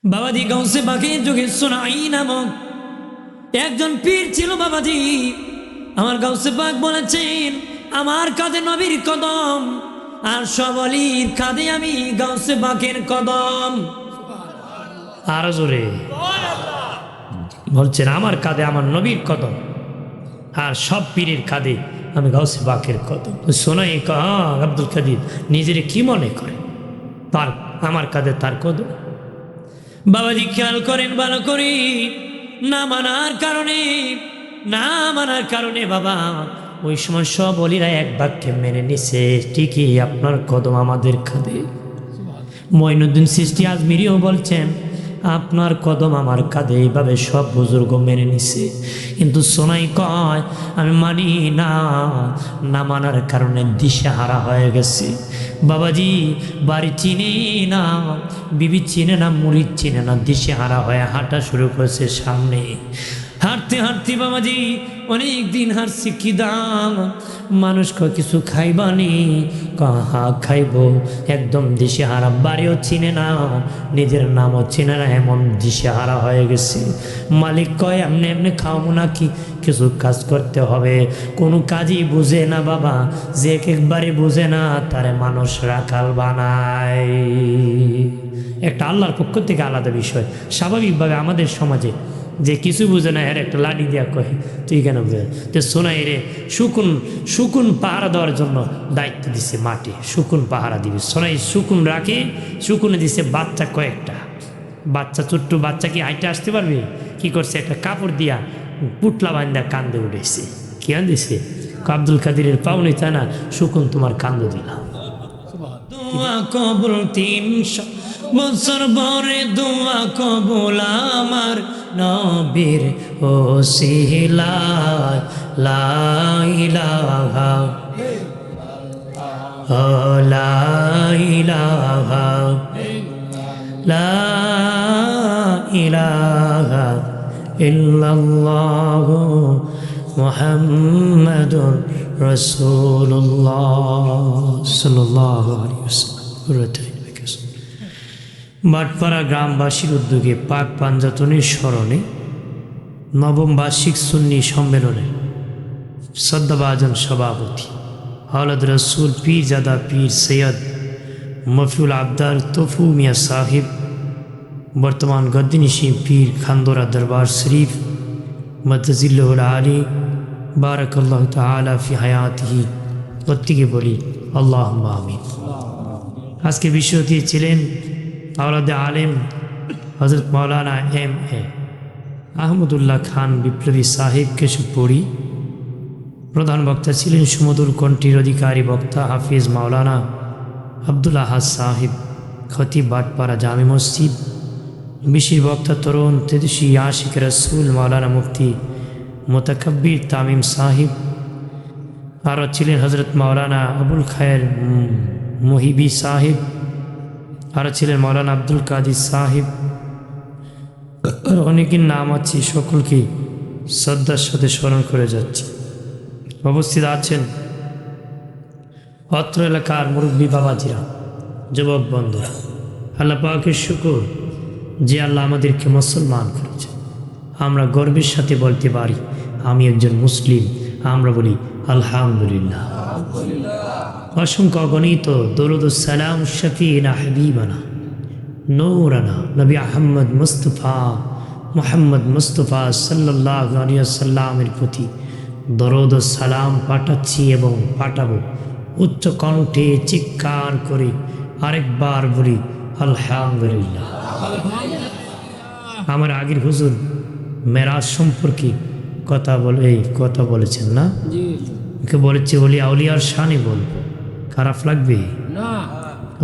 বাবাজি গাউসে বাকি যুগে সোনাই নামক একজন পীর ছিল। বাবাজি আমার গাউসে পাক বলেছেন, আমার কাঁধে নবীর কদম, আর সব অলির কাঁধে আমি গাউসে পাকের কদম। আর জোরে বলছেন, আমার কাঁধে আমার নবীর কদম, আর সব পীরের কাঁধে আমি গাউসে পাকের কদম। সোনাই আব্দুল কাদির নিজের কি মনে করে, তার আমার কাঁধে তার কদম। বাবাজি খেয়াল করেন ভালো করে, না মানার কারণে বাবা ওই সময় সব বলিরা এক বাক্যে মেনে নিছে, ঠিকই আপনার কদম আমাদের কাঁধে। মঈনুদ্দিন চিশতি আজমিরিও বলছেন, আপনার কদম আমার কাঁধে। এইভাবে সব বুজুর্গ মেনে নিছে। কিন্তু সোনাই কয়, আমি মানি না, না মানার কারণে দিশেহারা হয়ে গেছে। বাবাজি বাড়ি চিনে না, বিবি চিনে না, মুরিদ চিনে না, দিশেহারা হয়ে হাঁটা শুরু করেছে সামনে। হাঁটতে হাঁটতে বাবাজি অনেক দিন হাঁটছি, কি দাম মানুষ কয় কিছু খাইবানি, হা খাইব। একদম দিশেহারা, বাড়িও চিনে না, নিজের নামও চিনে না, এমন দিশেহারা হয়ে গেছে। মালিক কয়, এমনি এমনি খাওয়াবো নাকি, কিছু কাজ করতে হবে। কোনো কাজই বুঝে না বাবা, যে একবারে বুঝে না তারে মানুষ রাখাল বানায়। একটা আল্লাহর পক্ষ থেকে আলাদা বিষয়। স্বাভাবিকভাবে আমাদের সমাজে যে কিছু বুঝে না, এর একটা লাঠি দিয়া কয় তুই কেন বুঝে। তো সোনাই রে শুকুন পাহারা দেওয়ার জন্য দায়িত্ব দিছে, মাটি শুকুন পাহারা দিবে। সোনাই শুকুন রাখে, শুকুনে দিছে বাচ্চা কয়েকটা, বাচ্চা ছোট্ট বাচ্চা কি হাইটে আসতে পারবে, কি করছে একটা কাপড় দিয়া পুটলা বান্ধা কান্দে উঠেছে। কি আনতেছে, আব্দুল কাদিরের পাওনি তা না, শুকুন তোমার কান্দ দিলাম। দোয়া কবুল 300 বছর পরে, দোয়া কবুল আমার নবীর ওসিলায়, লা ইলাহা লা ইলাহা লা ইলাহা ইল্লাল্লাহু মুহাম্মাদুর রাসূলুল্লাহ সাল্লাল্লাহু আলাইহি ওয়াসাল্লাম। বাটপাড়া গ্রামবাসীর উদ্যোগে পাক পাঞ্জাতনের স্মরণে নবম বার্ষিক সুন্নি সম্মেলনে শ্রদ্ধাভাজন সভাপতি হযরত রসুল পীরজাদা পীর সৈয়দ মফিউল আবদার তফু মিয়া সাহিব, বর্তমান গদ্দিনিশি পীর খান্দোরা দরবার শরীফ মদজিল্লাহুল আলী বারাকাল্লাহু তাআলা ফি হায়াতিহি, প্রত্যেকে বলি আল্লাহুম্মা আমিন। আজকে বিষয় দিয়েছিলেন আওলাদে আলেম হজরত মৌলানা M.A. আহমদুল্লাহ খান বিপ্লবী সাহেব কেশবপুরী। প্রধান বক্তা ছিলেন সুমধুর কণ্ঠীর অধিকারী বক্তা হাফিজ মাওলানা আব্দুল আহাদ সাহেব, খতিব বাটপাড়া জামে মসজিদ। বিশেষ বক্তা তরুণ তেজস্বী আশিক রসুল মাওলানা মুফতি মোতাকাব্বির তামিম সাহিব। আরও ছিলেন হজরত মাওলানা আবুল খায়ের মহিবি সাহেব, আরও ছিলেন মাওলানা আব্দুল কাদির সাহেব। আর অনেকের নাম আছে, সকলকে শ্রদ্ধার সাথে স্মরণ করে যাচ্ছি। উপস্থিত আছেন অত্র এলাকার মুরব্বী বাবাজিরা, যুবক বন্ধুরা। আল্লাহ পাকের শুকর যে আল্লাহ আমাদেরকে মুসলমান করেছে। আমরা গর্বের সাথে বলতে পারি আমি একজন মুসলিম। আমরা বলি আলহামদুলিল্লাহ। অসংখ্য অগণিত দরুদ ও সালাম শফিনা হাবিবানা নূরানা নবী আহমদ মুহাম্মদ মুস্তফা সাল্লাল্লাহু আলাইহি ওয়াসাল্লামের প্রতি দরুদ ও সালাম পাঠাচ্ছি এবং পাঠাবো। উচ্চ কণ্ঠে চিৎকার করে আরেকবার বলি আলহামদুলিল্লাহ। আমার আগের হুজুর মেরাজ সম্পর্কে কথা বলেছেন না, ওকে বলেছে ওলি আউলিয়ার শানে বলবো, খারাপ লাগবে না?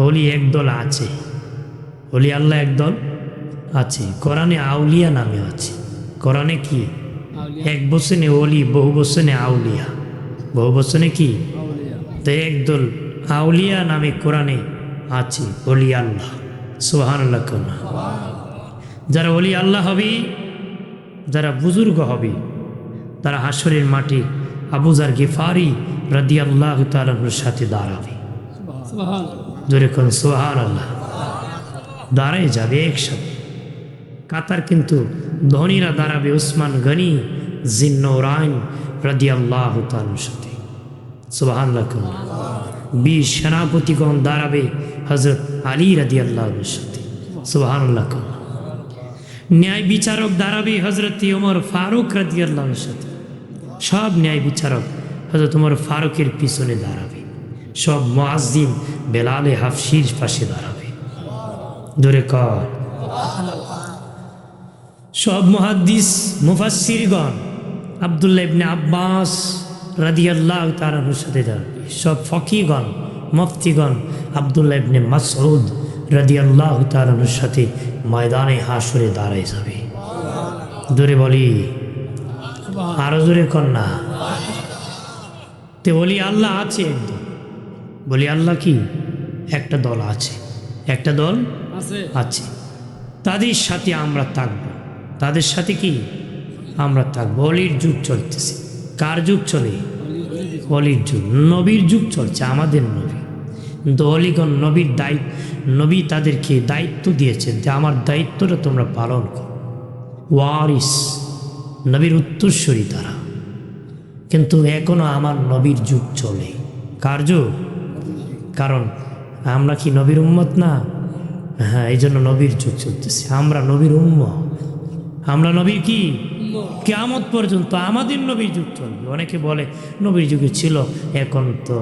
ওলি একদল আছে, ওলি আল্লাহ একদল আছে। কোরআনে আউলিয়া নামে আছে। কোরআনে কি এক বচনে ওলি, বহু বচনে আউলিয়া, বহু বচনে কি? তো একদল আউলিয়া নামে কোরআনে আছে, ওলি আল্লাহ। সুবহানাল্লাহ। যারা ওলি আল্লাহ হবে, যারা বুজুর্গ হবে, তারা হাসরের মাঠে আবু যার গিফারি রাদিয়াল্লাহু তাআলার সাথে দাঁড়াবে। জোরে কোন সুবহানাল্লাহ। দাঁড়ায় যাবে একসাথে। কাতার কিন্তু ধনীরা দাঁড়াবে উসমান গনি জিন্নৌরাইন রাদিয়াল্লাহু তাআলার সাথে। সুবহানাল্লাহ। 20 সেনাপতিগণ দাঁড়াবে হযরত আলী রাদিয়াল্লাহুর সাথে। সুবহানাল্লাহ। ন্যায় বিচারক দাঁড়াবে হযরত ওমর ফারুক রাদিয়াল্লাহুর সাথে। সব ন্যায় বিচারক হযরত ওমর ফারুকের পিছনে দাঁড়াবে। সব মুয়াজ্জিন বেলালে হাফসির পাশে দাঁড়াবে। জোরে কর। সব মুহাদ্দিস মুফাসসিরগণ আব্দুল্লাহ ইবনে আব্বাস রাদিয়াল্লাহু তাআলার সাথে দাঁড়াবে। সব ফকিহগণ মুফতিগণ আব্দুল্লাহ ইবনে মাসউদ রাদিয়াল্লাহু তাআলার সাথে ময়দানে হাসরে দাঁড়ায় যাবে। জোরে বলি, আরো জোরে কর না। তে বলি আল্লাহ আছে একদম, বলি আল্লাহ কি একটা দল আছে, একটা দল আছে। তাদের সাথে আমরা থাকবো, তাদের সাথে কি আমরা থাকবো। অলির যুগ চলতেছে। কার যুগ চলে? অলির যুগ, নবীর যুগ চলছে, আমাদের নবী। কিন্তু অলিগণ নবীর দায়িত্ব, নবী তাদেরকে দায়িত্ব দিয়েছেন যে আমার দায়িত্বটা তোমরা পালন করো। ওয়ারিস, নবীর উত্তরসূরি তারা। কিন্তু এখনো আমার নবীর যুগ চলে। কার যুগ? কারণ আমরা কি নবীর উম্মত না? হ্যাঁ, এই জন্য নবীর যুগ চলতেছে। আমরা নবীর উম্মত, আমরা নবীর কি কিয়ামত পর্যন্ত আমাদের নবীর যুগ চলবে। অনেকে বলে নবীর যুগে ছিল, এখন তো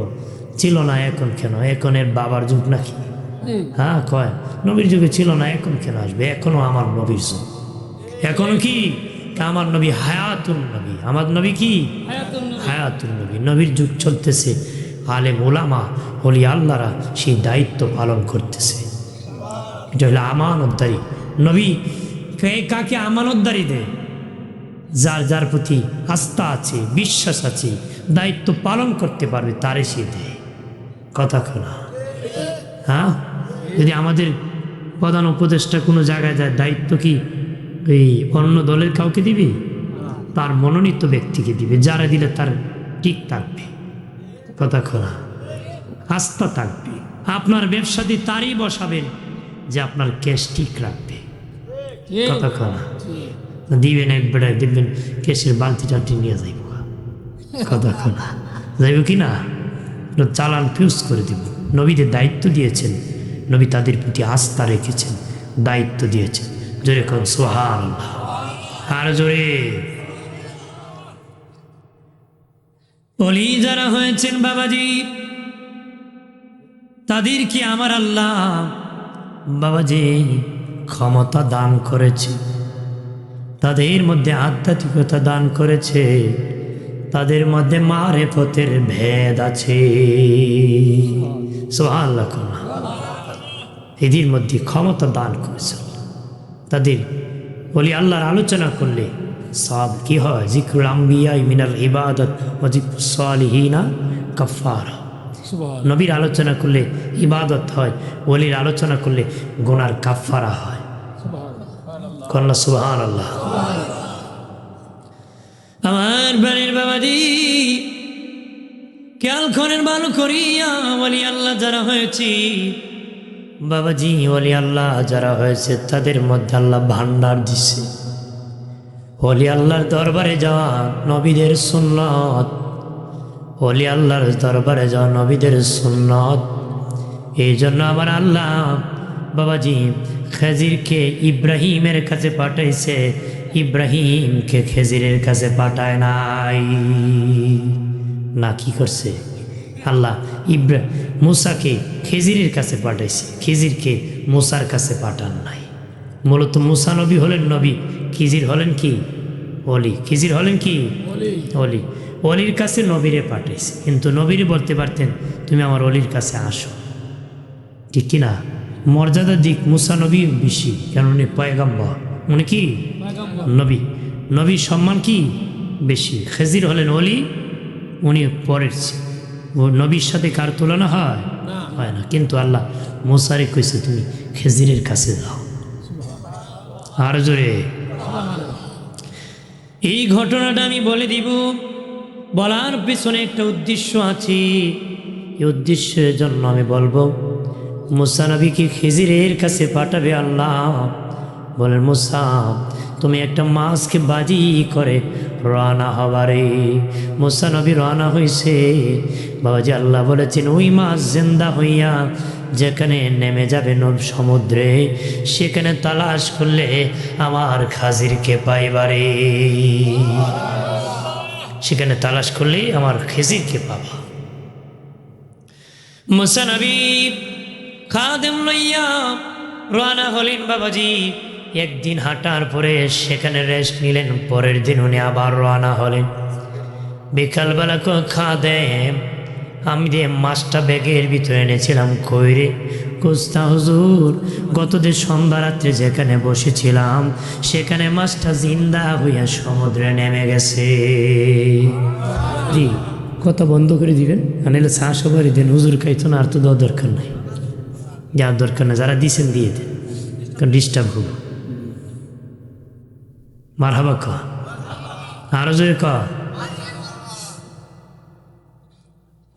ছিল না, এখন কেন? এখন এর বাবার যুগ নাকি? হ্যাঁ কয় নবীর যুগে ছিল না, এখন কেন আসবে? এখনো আমার নবীর যুগ। এখনো কি আমার নবী হায়াতুল নবী। আমার নবী কি হায়াতুল নবী। নবীর যুগ চলতেছে। আলেম ওলামা ওলি আল্লাহরা সেই দায়িত্ব পালন করতেছে। এটা হলো আমানতদারি। নবী কাকে আমানতদারি দেয়? যার যার প্রতি আস্থা আছে, বিশ্বাস আছে, দায়িত্ব পালন করতে পারবে তারে সে দেয়। কথা শোনা। হ্যাঁ, যদি আমাদের প্রধান উপদেষ্টা কোনো জায়গায় যায়, দায়িত্ব কি এই অন্য দলের কাউকে দিবে? তার মনোনীত ব্যক্তিকে দিবে, যারা দিলে তার ঠিক থাকবে। কথা শোনা, আস্থা থাকবে। আপনার ব্যবসাতে তারই বসাবেন যে আপনার ক্যাশ ঠিক রাখবে। কথা শোনা, দিবেন একবারে দেখবেন ক্যাশের বালতি টালতি নিয়ে যাইব। কথা শোনা, যাইব কি না? চালান ফিউজ করে দিব। নবীদের দায়িত্ব দিয়েছেন, নবী তাদের প্রতি আস্থা রেখেছেন, দায়িত্ব দিয়েছেন। জোরে কোন সুবহানাল্লাহ। আর জোরে। ওলি যারা হয়েছেন বাবাজি, তাদের কি আমার আল্লাহ বাবাজি ক্ষমতা দান করেছে, তাদের মধ্যে আধ্যাত্মিকতা দান করেছে, তাদের মধ্যে মারেফতের ভেদ আছে। সুবহানাল্লাহ। এদের মধ্যে ক্ষমতা দান করেছে। তাদের বলি আল্লাহর আলোচনা করলে সব কি হয়? জিকরুল আম্বিয়া মিনাল ইবাদত ওয়া জিকরুস সালিহিনা কাফারা। নবীর আলোচনা করলে ইবাদত হয়, ওলির আলোচনা করলে গুনার কাফারা হয়। কন্যা সুবহানাল্লাহ। আমার বাড়ির বাবাজি খেয়াল করেন ভালো করিয়া, ওলি আল্লাহ যারা হয়েছে বাবাজি, ওলি আল্লাহ যারা হয়েছে তাদের মধ্যে আল্লাহ ভান্ডার দিছে। ওলি আল্লাহর দরবারে যাওয়া নবীদের সুন্নত, ওলি আল্লাহর দরবারে যাওয়া নবীদের সুন্নত। এই জন্য আমার আল্লাহ বাবাজি খেজিরকে ইব্রাহিমের কাছে পাঠাইছে, ইব্রাহিমকে খেজিরের কাছে পাঠায় নাই। না কি করছে আল্লাহ? মুসাকে খেজিরের কাছে পাঠাইছে, খেজিরকে মুসার কাছে পাঠান নাই। মূলত মুসা নবী হলেন নবী, খিজির হলেন কি অলি। খিজির হলেন কি অলি। অলির কাছে নবীরে পাঠাইছে, কিন্তু নবীরে বলতে পারতেন তুমি আমার অলির কাছে আসো, ঠিক কিনা? মর্যাদার দিক মুসা নবী বেশি, কেন উনি পয়গাম্বর, উনি কি নবী, নবীর সম্মান কি বেশি। খেজির হলেন অলি, উনি পরের নবীর সাথে কার তুলনা হয়? হয় না। কিন্তু আল্লাহ মুসারে কইছে তুমি খেজিরের কাছে যাও। আর জোরে। এই ঘটনাটা আমি বলে দিব, বলার পেছনে একটা উদ্দেশ্য আছে। এই উদ্দেশ্যের জন্য আমি বলবো, মুসা নবীকে খেজিরের কাছে পাঠাবে আল্লাহ। বলেন মুসাব তুমি একটা মাছকে বাজি করে রওনা হবারে। মুসা নবী রওনা হয়েছে। বাবাজি আল্লাহ বলেছেন ওই মাছ জিন্দা হইয়া যেখানে নেমে যাবে নব সমুদ্রে, সেখানে তালাশ করলে আমার খাজিরকে পাইবারে। সেখানে তালাশ করলে আমার খেজিরকে পাবা। মুসা নবী খাদেম লইয়া রওনা হলেন। বাবাজি একদিন হাঁটার পরে সেখানে রেস্ট নিলেন, পরের দিন উনি আবার রওনা হলেন। বিকালবেলা খাদেম আমি দিয়ে মাছটা ব্যাগের ভিতরে এনেছিলাম, কইরে কুস্তা হুজুর গতদিন সন্ধ্যা রাত্রে যেখানে বসেছিলাম সেখানে মাছটা জিন্দা হইয়া সমুদ্রে নেমে গেছে। জি কথা বন্ধ করে দিবেন, আনাইলে চা সবারই দেন, হুজুর খাইতো না, আর তো দেওয়ার দরকার নাই, যাওয়ার দরকার নেই, যারা দিছেন দিয়ে দেন, কারণ ডিস্টার্ব হব। মারহাবা ক আরো জোরে ক।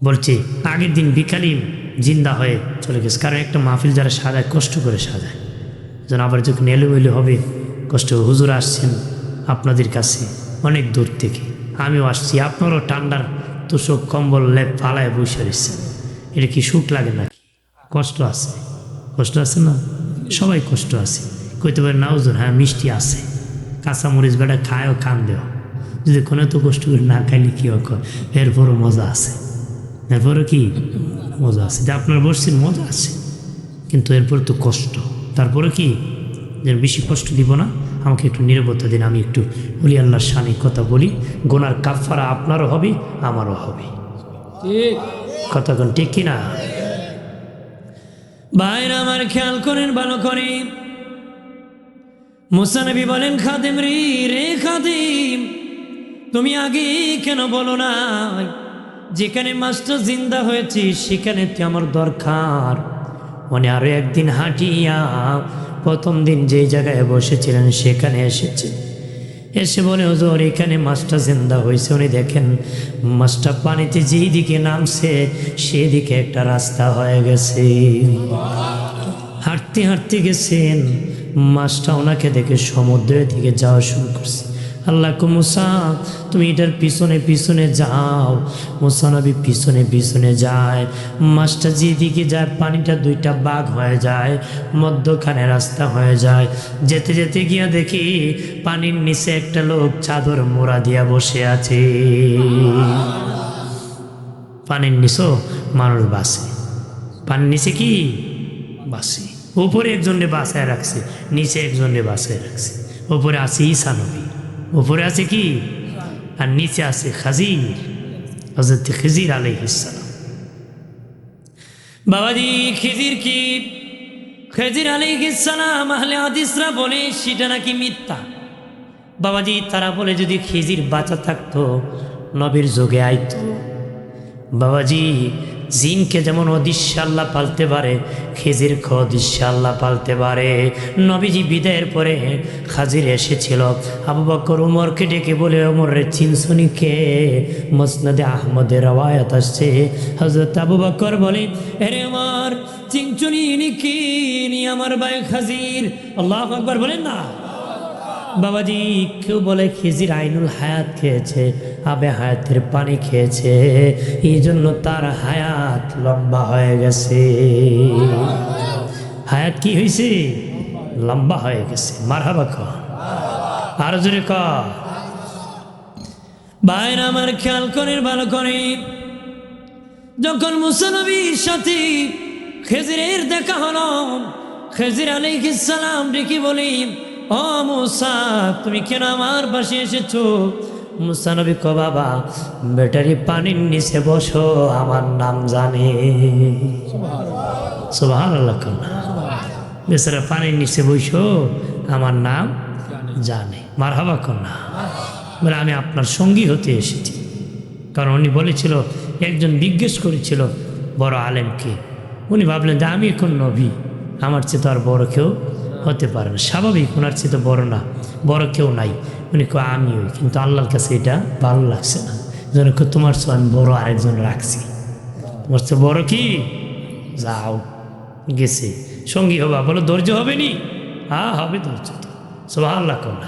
বলছি আগের দিন বিকালই জিন্দা হয়ে চলে গেছে, কারণ একটা মাহফিল যারা সাজায় কষ্ট করে সাজায়, যেন আবার যখন এলোমেলো হবে কষ্ট। হুজুর আসছেন আপনাদের কাছে অনেক দূর থেকে, আমিও আসছি, আপনারও ঠান্ডার তোষক কম্বল লেপ ফালায় বসে রয়েছেন, এটা কি সুখ লাগে নাকি? কষ্ট আছে, কষ্ট আছে না? সবাই কষ্ট আছে। কইতে পারে না হুজুর, হ্যাঁ মিষ্টি আছে, কাঁচামরিচ বেটা খায়ও কান দেও, যদি কোনো তো কষ্ট করে না খাইলে কি হোক, এরপরও মজা আছে, এরপরও কি মজা আছে। যে আপনার বসছেন মজা আছে, কিন্তু এরপর তো কষ্ট, তারপরে কি যেন বেশি কষ্ট দিব না, আমাকে একটু নিরাপত্তা দিন, আমি একটু বলি আল্লাহর শানে কথা বলি, গোনার কাফারা আপনারও হবে আমারও হবে। কথা কোন ঠিক কিনা? ভাইরা আমার খেয়াল করেন ভালো করে। মুসা নবী বলেন খাদেম রে খাদেম তুমি আগে কেন বলো না, যেখানে মাছটা জিন্দা হয়েছে সেখানে তো আমার দরকার। মানে আরো একদিন হাঁটিয়া প্রথম দিন যে জায়গায় বসেছিলেন সেখানে এসেছে, এসে বলে হুজুর এখানে মাছটা জিন্দা হয়েছে। উনি দেখেন মাছটা পানিতে যেই দিকে নামছে সেদিকে একটা রাস্তা হয়ে গেছে। হাঁটতে হাঁটতে গেছেন, মাছটা ওনাকে দেখে সমুদ্রের দিকে যাওয়া শুরু করছে। আল্লাহ মুসা তুমি এটার পিছনে পিছনে যাও। মুসা নবী পিছনে পিছনে যায়, মাছটা যেদিকে যায় পানিটা দুইটা ভাগ হয়ে যায়, মধ্যখানে রাস্তা হয়ে যায়। যেতে যেতে গিয়া দেখি পানির নিচে একটা লোক চাদর মোড়া দিয়া বসে আছে। পানির নিচেও মানুষ বাসে, পানির নিচে কি বাসে, উপরে একজনে বাসায় রাখছে, নিচে একজনে বাসায় রাখছে। উপরে আছে ঈসা নবী, উপরে আছে কি আর নিচে আছে খাজির, হযরত খিজির আলাইহিস সালাম। বাবাজি খিজির কি, খিজির আলাইহিস সালাম আহলে হাদিসরা বলে সেটা নাকি মিথ্যা। বাবাজি তারা বলে যদি খিজির বাঁচা থাকতো নবীর যুগে আইতো। বাবাজি জিনকে যেমন অদৃশ্য আল্লাহ পালতে পারে, খিজিরকে অদৃশ্য আল্লাহ পালতে পারে। নবীজি বিদায়ের পরে খাজির এসেছিল, আবু বকর উমরকে ডেকে বলে ওমর রে চিনসুনি কে? মুসনাদে আহমদের রওয়ায়াত আসছে, হযরত আবু বকর বলে আরে আমার চিনচুনি কি নি আমার ভাই খাজির। আল্লাহু আকবার বলেন না। বাবাজি কেউ বলে খিজির আইনুল হায়াত খেয়েছে, আবে হায়াতের পানি খেয়েছে, এই জন্য তার হায়াত লম্বা হয়ে গেছে। হায়াত কি হয়েছে? লম্বা হয়ে গেছে। মারহাবা ক আর জোরে ক। ভাইরা আমার খেয়াল করেন ভালো করে, যখন মুসা নবীর সাথে খিজিরের দেখা হলো, খিজির আলাইহিস সালাম ডেকে বলি ও মুসা তুমি কেন আমার পাশে এসেছো? মুসা নবী কো বাবা বেটারি পানির নিচে বসো, আমার নাম জানে। সুবহানাল্লাহ। বেচারা পানির নিচে বসো, আমার নাম জানে। মারহাবা কন্যা বলে আমি আপনার সঙ্গী হতে এসেছি। কারণ উনি বলেছিল, একজন জিজ্ঞেস করেছিল বড় আলেমকে, উনি ভাবলেন যে আমি এখন নবী, আমার চেয়ে তো আর বড় কেউ হতে পারে না, স্বাভাবিক ওনার চেয়ে তো বড় না, বড় কেউ নাই। উনি কো আমি ওই, কিন্তু আল্লাহর কাছে এটা ভালো লাগছে না, যেন তোমার চেয়ে আমি বড় আরেকজন রাখছি, তোমার চেয়ে বড় কি যাও গেছে সঙ্গী হবা। বলো ধৈর্য হবে নি? হ্যাঁ হবে ধৈর্য তো। সুবহানাল্লাহ কোন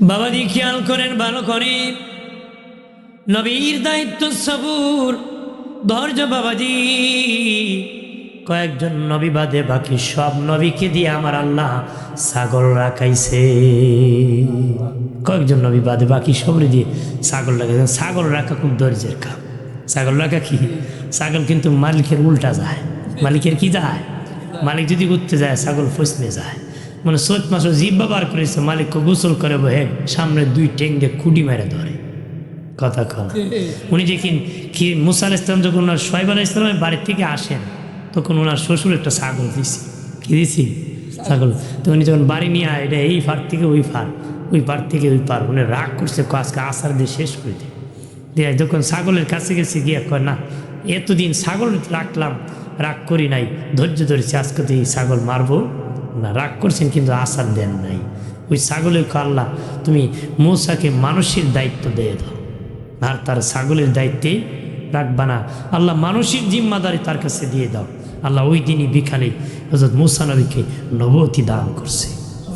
বাবাজি খেয়াল করেন ভালো করে, নবীর দায়িত্ব সবুর ধৈর্য বাবাজি। কয়েকজন নবী বাদে বাকি সব নবীকে দিয়ে আমার আল্লাহ ছাগল রাখাইছে। কয়েকজন নবী বাদে বাকি সবরে দিয়ে ছাগল রাখাইছে। ছাগল রাখা খুব ধৈর্যের কাম। ছাগল রাখা কি? ছাগল কিন্তু মালিকের উল্টা যায়। মালিকের কি যায়? মালিক যদি উঠতে যায় ছাগল ফসলে যায়। মানে চৈত মাসও জিব্বা বার করেছে, মালিককে গোসল করে বহে সামনে দুই টেঙ্গে খুঁটি মেরে ধরে। কথা কন উনি দেখিন কি মুসা আলাইহিস সালাম যখন ওনার শোয়েব আলাইহিস সালামের বাড়ির থেকে আসেন তখন ওনার শ্বশুর একটা ছাগল দিছি। কি দিছি? ছাগল। তো উনি যখন বাড়ি নিয়ে আয়, এটা এই ফার থেকে ওই ফার, ওই পার থেকে ওই পার, উনি রাগ করছে, আজকে আসার দিয়ে শেষ করে দিয়ে যখন ছাগলের কাছে গেছে গিয়ে কয় না, এতদিন ছাগল রাখলাম, রাগ করি নাই, ধৈর্য ধরেছি, আজকে তো এই ছাগল মারবো না। রাগ করছেন কিন্তু আসার দেন নাই। ওই ছাগলের আল্লাহ তুমি মূসাকে মানুষের দায়িত্ব দিয়ে দাও, আর তার ছাগলের দায়িত্বে রাখবা না। আল্লাহ মানসিক জিম্মাদারি তার কাছে দিয়ে দাও। আল্লাহ ওই দিনই বিকালে হযরত মূসা নবীকে নবুয়তি দান করছে।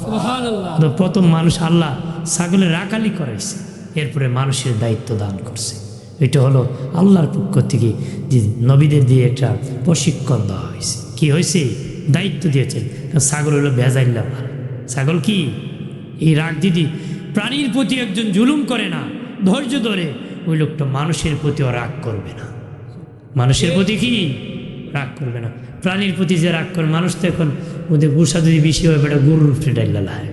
সুবহানাল্লাহ। প্রথম মানুষ আল্লাহ ছাগলের রাখালি করাইছে, এরপরে মানুষের দায়িত্ব দান করছে। এটা হলো আল্লাহর পক্ষ থেকে যে নবীদের দিয়ে একটা প্রশিক্ষণ দেওয়া হয়েছে। কি হয়েছে? দায়িত্ব দিয়েছেন। ছাগল হলো ভেজাইল্লা মাল। ছাগল কি? এই রাগ দিদি প্রাণীর প্রতি একজন জুলুম করে না, ধৈর্য ধরে, ওই লোকটা মানুষের প্রতিও রাগ করবে না। মানুষের প্রতি কি রাগ করবে না? প্রাণীর প্রতি যে রাগ করে, মানুষ তো এখন ওদের গুসা যদি বেশি হয় বেটা গরুর উপরে ডাইলা লায়,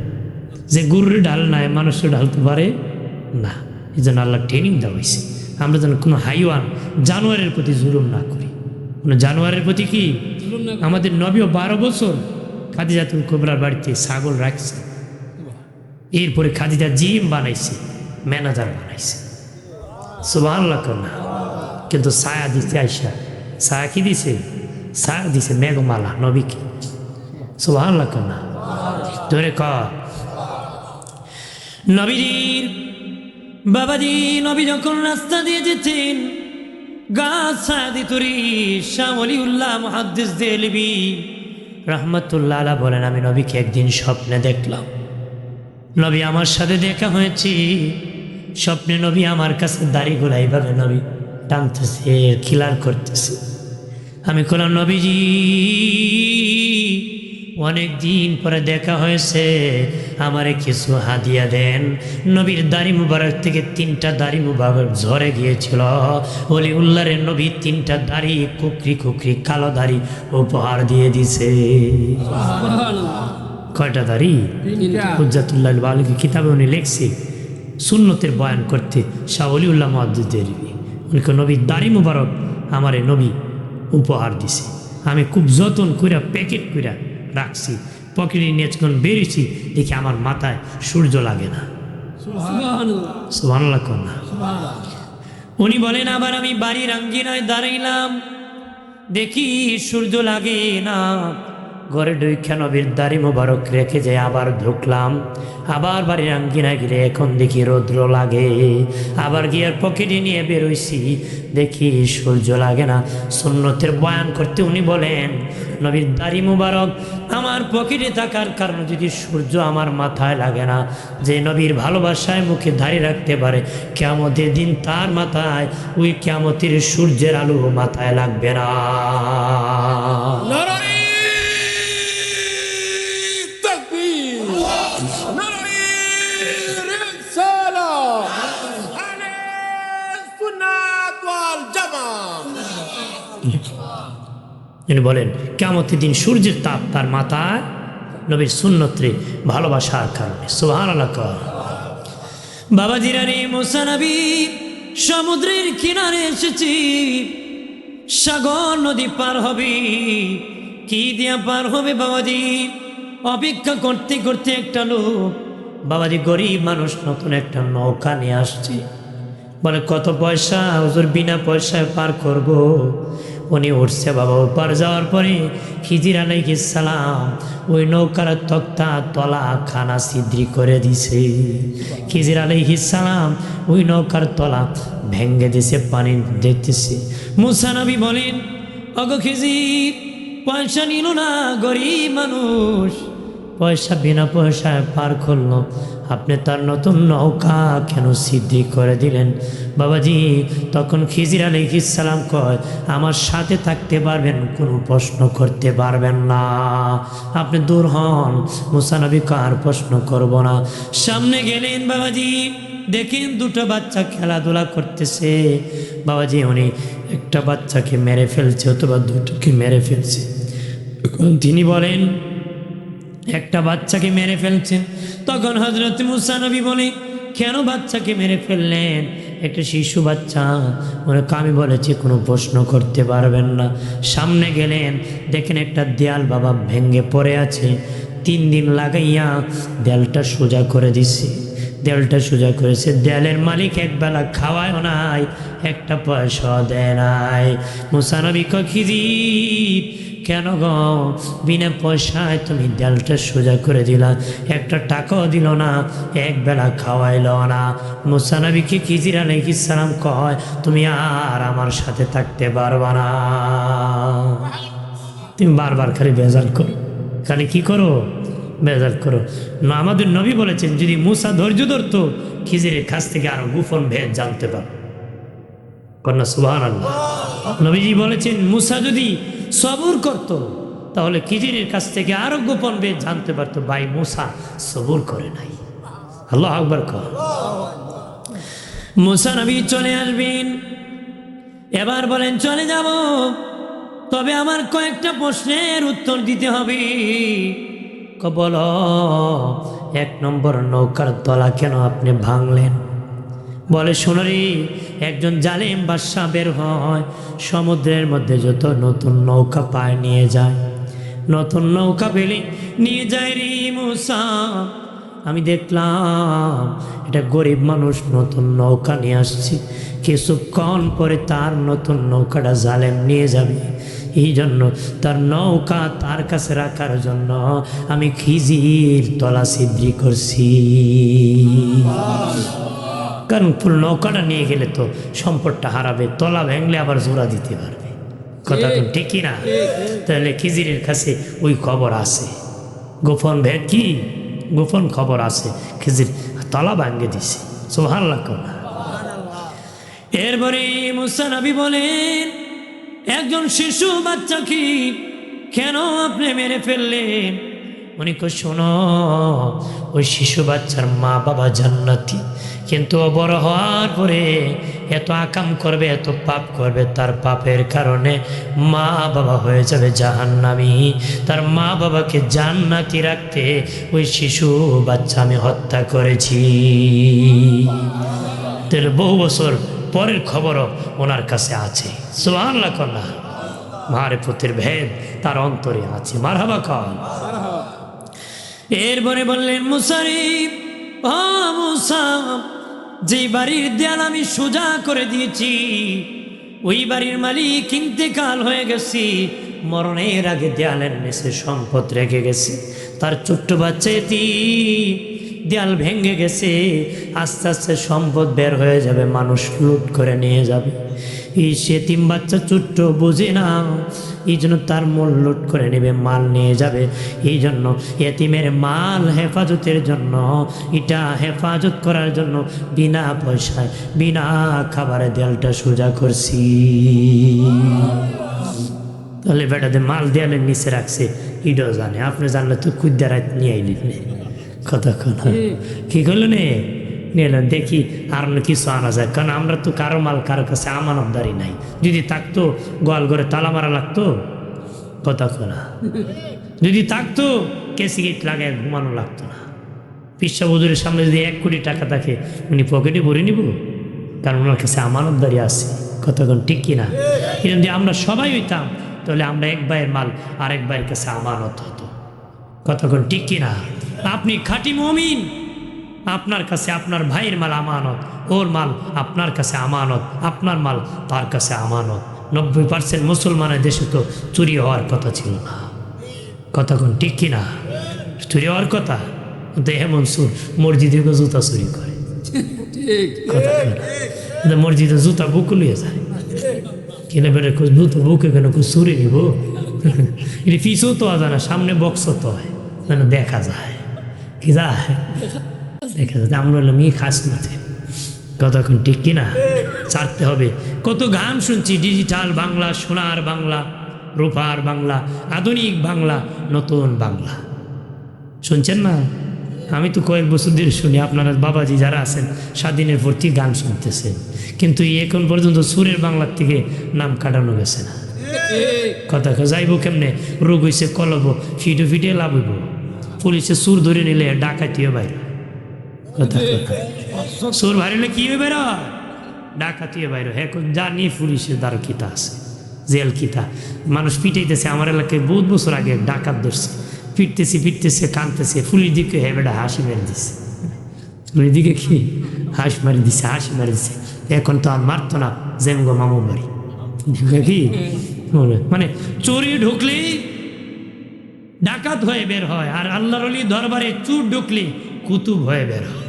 যে গরুর ডাল নাই মানুষের ঢালতে পারে না। এই জন্য আল্লাহ ট্রেনিং দেওয়া হয়েছে আমরা যেন কোনো হাইওয়ান জানোয়ারের প্রতি জুলুম না করি। কোনো জানোয়ারের প্রতি কি? আমাদের নবীও 12 বছর খাদিজাতুল কুবরার বাড়িতে ছাগল রাখছে। এরপরে খাদিজা জিম বানাইছে, ম্যানেজার বানাইছে। সুবহানাল্লাহ না? কিন্তু ছায়া দিতে আইসা, ছায়া কি দিছে? ছায়া দিছে মেঘমালা নবীকে। সুবহানাল্লাহ না? ধরে ক নবীর বাবাজি নবী যখন রাস্তা দিয়ে যেতেন গাছ ছায়া দিতুরি। শাহ ওলিউল্লাহ মুহাদ্দিস দেহলভী রাহমাতুল্লাহ আলাইহি বলেন, আমি নবীকে একদিন স্বপ্নে দেখলাম। নবী আমার সাথে দেখা হয়েছে। স্বপ্নে নবী আমার কাছে দাড়ি গোলা এইভাবে নবী টানতেছে, খিলার করতেছে। আমি বললাম, নবীজি অনেক দিন পরে দেখা হয়েছে, আমারে কিছু হাদিয়া দেন। নবীর দাড়ি মুবারক থেকে 3টা দাড়ি মুবারক ঝরে গিয়েছিল। ওলিউল্লাহর নবী 3টা দাড়ি কুকরি কুকরি কালো দাড়ি উপহার দিয়ে দিছে। কয়টা দাড়ি? হুজ্জাতুল্লাহ বালিগী কিতাবে উনি লিখছে সুন্নতের বয়ান করতে। শাহ ওলিউল্লাহ মুহাদ্দিস দেহলভী উনকে নবীর দাড়ি মুবারক আমারে নবী উপহার দিছে। আমি খুব যত্ন করে প্যাকেট করে রাখছি। পকেটে নিয়ে যখন বেরিয়েছি দেখি আমার মাথায় সূর্য লাগে না। সুবহানাল্লাহ না? উনি বলেন, আবার আমি বাড়ির আঙ্গিনায় দাঁড়াইলাম, দেখি সূর্য লাগে না। ঘরে ঢুইখা নবীর দাড়ি মোবারক রেখে যায়, আবার ঢুকলাম। আবার বাড়ির আঙ্গিনায় গেলে এখন দেখি রৌদ্র লাগে। আবার গিয়ার পকেটে নিয়ে বেরোইছি, দেখি সূর্য লাগে না। সুন্নতের বয়ান করতে উনি বলেন, নবীর দাড়ি মুবারক আমার পকেটে থাকার কারণে যদি সূর্য আমার মাথায় লাগে না, যে নবীর ভালোবাসায় মুখে দাড়ি রাখতে পারে, কিয়ামতের দিন তার মাথায় ওই কিয়ামতের সূর্যের আলো মাথায় লাগবে না। তিনি বলেন কিয়ামতের দিন সূর্যের তাপ তার মাথায় নবীর সুন্নতে ভালোবাসার কারণে। সুবহানাল্লাহ। বাবাজিরা রে, মুসা নবী সমুদ্রের কিনারে এসেছি, সাগর নদী পার হবে। কি দিয়া পার হবে বাবাজি? অপেক্ষা করতে করতে একটা লোক, বাবাজি গরিব মানুষ, নতুন একটা নৌকা নিয়ে আসছে। বলে, কত পয়সা? হুজুর বিনা পয়সায় পার করব। উনি উঠছে বাবা। ওপার যাওয়ার পরে খিজির আলাইহিস সালাম ওই নৌকার তক্তা তলা খানা ছিদ্রি করে দিছে। খিজির আলাইহিস সালাম ওই নৌকার তলা ভেঙ্গে দিছে, পানি দেখতেছে। মুসা নবী বলেন, ওগো খিজির, পয়সা নিল না, গরিব মানুষ, পয়সা বিনা পয়সায় পার করলো, আপনি তার নতুন নৌকা কেন সিদ্ধি করে দিলেন? বাবাজি তখন খিজির আলাইহিস সালাম কয়, আমার সাথে থাকতে পারবেন, কোনো প্রশ্ন করতে পারবেন না, আপনি দূর হন। মুসা নবী কার প্রশ্ন করব না। সামনে গেলেন বাবাজি, দেখেন দুটো বাচ্চা খেলাধুলা করতেছে। বাবাজি উনি একটা বাচ্চাকে মেরে ফেলছে অথবা দুটোকে মেরে ফেলছে। তিনি বলেন একটা বাচ্চাকে মেরে ফেলছেন। তখন হযরত মুসা নবী বলে, কেন বাচ্চাকে মেরে ফেললেন? একটা শিশু বাচ্চা। আমি বলেছি কোনো প্রশ্ন করতে পারবেন না। সামনে গেলেন, দেখেন একটা দেয়াল বাবা ভেঙে পড়ে আছে। 3 দিন লাগাইয়া দেয়ালটা সোজা করে দিছে। দেয়ালটা সোজা করেছে, দেয়ালের মালিক একবেলা খাওয়ায়ও নাই, একটা পয়সা দেয় নাই। মুসা নবী কয়, খিজির কেন গো, বিনা পয়সায় তুমি দেয়ালটা সোজা করে দিলা, একটা টাকাও দিল না, একবেলা খাওয়াইল না। মুসা নবীকে খিজির আলাইহিস সালাম কয়, তুমি আর আমার সাথে থাকতে পারবা না, তুমি বারবার খালি বেজাল করো, খালি কি করো, বেজাল করো না। আমাদের নবী বলেছেন, যদি মুসা ধৈর্য ধরতো খিজিরের কাছ থেকে আরো গোপন ভেদ জানতে পারো। কন্যা সুবহানাল্লাহ। নবীজি বলেছেন, মুসা যদি সবুর করত তাহলে খিজিরের কাছ থেকে আরো গোপন ভেদ জানতে পারতো। ভাই মুসা সবুর করে নাই। আল্লাহু আকবার কর। মুসা নবী চলে আসবেন, এবার বলেন চলে যাব, তবে আমার কয়েকটা প্রশ্নের উত্তর দিতে হবে। বলো, 1 নম্বর নৌকার তলা কেন আপনি ভাঙলেন? বলে, শোনারি, একজন জালেম বাদশা বের হয়, সমুদ্রের মধ্যে যত নতুন নৌকা পায় নিয়ে যায়, নতুন নৌকা পেলে নিয়ে যায় রে মুসা। আমি দেখলাম এটা গরিব মানুষ নতুন নৌকা নিয়ে আসছে, কিছুক্ষণ পরে তার নতুন নৌকাটা জালেম নিয়ে যাবে। এই জন্য তার নৌকা তার কাছে রাখার জন্য আমি খিজির তলা ছিদ্রি করছি। কারণ পুরো নৌকাটা নিয়ে গেলে তো সম্পদটা হারাবে, তলা ভেঙলে আবার জোড়া দিতে পারবে। কথা তো ঠিকই না? তাহলে খিজিরের কাছে ওই খবর আছে, গোপন ভেদ কি গোপন খবর আছে, খিজির তলা ভাঙে দিছে। সুবহানাল্লাহ। এরপরে মুসা নবী বলেন, একজন শিশু বাচ্চাকে কেন আপনি মেরে ফেললেন? উনি কো, শোনো, ওই শিশু বাচ্চার মা বাবা জান্নাতি, কিন্তু ও বড় হওয়ার পরে এত আকাম করবে, এত পাপ করবে, তার পাপের কারণে মা বাবা হয়ে যাবে জাহান্নামী। তার মা বাবাকে জান্নাতি রাখতে ওই শিশু বাচ্চা আমি হত্যা করেছি। তাহলে বহু বছর পরের খবরও ওনার কাছে আছে। সুবহানাল্লাহ কন্যা। মারিফতের ভেদ তার অন্তরে আছে। মারহাবা কন। এরপরে বললেন, মুসারি, ও মুসা, যে বাড়ির দেয়াল আমি সোজা করে দিয়েছি, ওই বাড়ির মালিক ইন্তেকাল হয়ে গেছি, মরণের আগে দেয়ালের নিচে সম্পদ রেখে গেছে। তার ছোট্ট বাচ্চা এতিম, দেয়াল ভেঙে গেছে, আস্তে আস্তে সম্পদ বের হয়ে যাবে, মানুষ লুট করে নিয়ে যাবে। এই এতিম বাচ্চা ছোট্ট বোঝে না, এই জন্য তার মূল লুট করে নেবে, মাল নিয়ে যাবে। এই জন্য এতিমের মাল হেফাজতের জন্য, এটা হেফাজত করার জন্য বিনা পয়সায় বিনা খাবারে দেয়ালটা সোজা করছি। তাহলে বেটাতে মাল দেয়ালের নিচে রাখছে, এটাও জানে। আপনি জানলে তো কুদ্দা রাত নিয়ে আইলেন। কতক্ষণ কি করলো নিলাম, দেখি আর কিছু আনা যায়, কারণ আমরা তো কারো মাল কারো কাছে আমানতদারি নাই। যদি থাকতো গোয়াল ঘরে তালা মারা লাগতো, কতক্ষণ যদি থাকতো কেসি গেট লাগায় ঘুমানো লাগতো না। পিসা হুজুরের সামনে যদি 1 কোটি টাকা থাকে, উনি পকেটে ভরে নিব, কারণ ওনার কাছে আমানতদারি আছে। কতক্ষণ ঠিক কিনা? এরকম যদি আমরা সবাই হইতাম, তাহলে আমরা এক ভাইয়ের মাল আরেক ভাইয়ের কাছে আমানত হতো। কতক্ষণ ঠিক কিনা? আপনি খাঁটি মুমিন, আপনার কাছে আপনার ভাইয়ের মাল আমানত, ওর মাল আপনার কাছে আমানত, আপনার মাল তার কাছে আমানত। 90% মুসলমানের দেশে তো চুরি হওয়ার কথা ছিল না। কতক্ষণ ঠিক কিনা? চুরি হওয়ার কথা, মনসুর মসজিদে জুতা চুরি করে, মসজিদে জুতা বুকু লিয়ে যায়, কিনে বেড়ে জুতো বুকে কেন চুরি নিব, এটা পিছু তো আজ না, সামনে বক্স তো হয়। যেন দেখা যায়, কি যায়, দেখা যায়। আমরা হলাম খাস মতে, কতক্ষণ ঠিক কিনা, ছাড়তে হবে। কত গান শুনছি, ডিজিটাল বাংলা, সোনার বাংলা, রূপার বাংলা, আধুনিক বাংলা, নতুন বাংলা, শুনছেন না? আমি তো কয়েক বছর ধরে শুনি, আপনারা বাবাজি যারা আছেন স্বাধীনের প্রতি গান শুনতেছেন, কিন্তু এখন পর্যন্ত সুরের বাংলার থেকে নাম কাটানো গেছে না। কথা যাইব কেমনে? রোগ হয়েছে কলব, ফিটে লাভ হইব, পুলিশে সুর ধরে নিলে ডাকাতিও বাইরে, কথা সুর বাইরে কি হয়ে বের, ডাকাতিও বাইরে। হ্যাঁ জানি পুলিশের দ্বার কিতা আছে, জেল কিতা, মানুষ পিটাইতেছে। আমার এলাকায় বহুত বছর আগে ডাকাত ধরছে, পিটতেছে কাঁদতেছে, ফুলির দিকে হ্যাঁ বেটা হাসি মেরে দিছে, ফুলির দিকে কি হাসি মারি দিছে। এখন তো আর মারতো না, জেমগো মামু বাড়ি কি মানে চোরি ঢুকলে ডাকাত হয়ে বের হয়, আর আল্লাহর ওলি দরবারে চুর ঢুকলে কুতুব হয়ে বের হয়।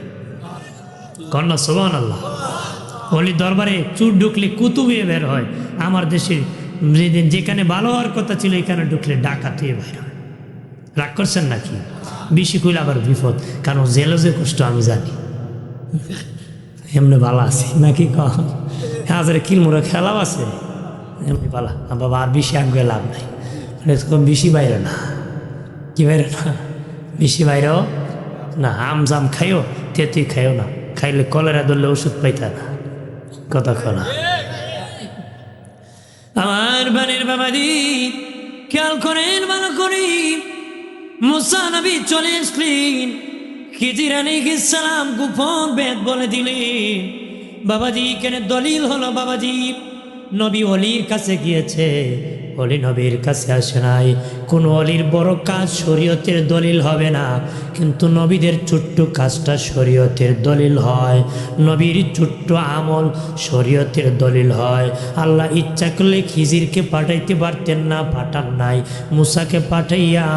কন্যা সুবহানাল্লাহ। ওলি দরবারে চুর ঢুকলে কুতুব হয়ে বের হয়। আমার দেশে যেখানে ভালো হওয়ার কথা ছিল, এখানে ঢুকলে ডাকাত হয়ে বের হয়। রাগ করছেন নাকি? বেশি কইলে আবার বিপদ, কারণ জেলে যে কষ্ট আমি জানি। এমনি ভালো আছি নাকি? হাজারে কিলমোড়া খেলাও আছে, এমনি ভালো বাবা। আর বেশি আগে লাভ নাই, বেশি বাইরে না, কি বাইরে না, বেশি বাইরেও না। আমজাম খাইও, তেতুই খাইও না, খাইলে কলেরা ধরলে ওষুধ পাইতা না, কথা খোলা। আমার বানের বাবাজি খেয়াল করেন, ভালো করি। মুসা নবী চলে আসলেন, খিজির আলাইহিস সালাম গোপন বেদ বলে দিলেন। বাবাজি কেন দলিল হলো? বাবাজি নবী অলির কাছে গিয়েছে, অলি নবীর কাছে আসে নাই। কোন অলির বড় কাজ শরীয়তের দলিল হবে না, কিন্তু নবীদের ছোট্ট কাজটা শরীয়তের দলিল হয়। নবীর ছোট্ট আমল শরীয়তের দলিল হয়। আল্লাহ ইচ্ছা করলে খিজিরকে পাঠাইতে পারতেন না, পাঠান নাই। মুসাকে পাঠাইয়া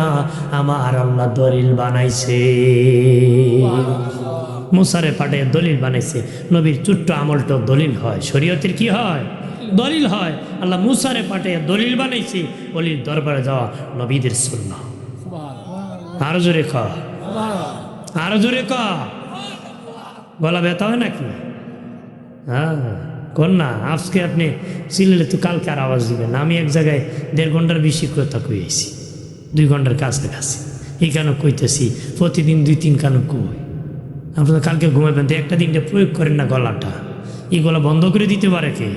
আমার আল্লাহ দলিল বানাইছে, মুসারে পাঠাইয়া দলিল বানাইছে। নবীর ছোট্ট আমলটা দলিল হয়, শরীয়তের কি হয়? দলিল হয়। আল্লাহ মুসারে পাঠাইয়া দলিল বানাইছে। অলির দরবারে যাওয়া নবীদের সুন্নাহ। আরো জোরে ক, আরো জোরে ক, গলা ব্যথা হয় নাকি? হ্যাঁ কোন না, আজকে আপনি চিল্লে তো কালকে আর আওয়াজ দিবেন। আমি এক জায়গায় 1.5 ঘন্টার বেশি কথা কইছি, 2 ঘন্টার কাছাকাছি। এই কেন কইতেছি, প্রতিদিন 2-3 কেন কই? আপনারা কালকে ঘুমাবেন তো, একটা দিনটা প্রয়োগ করেন না গলাটা। এই গলা বন্ধ করে দিতে পারে কে?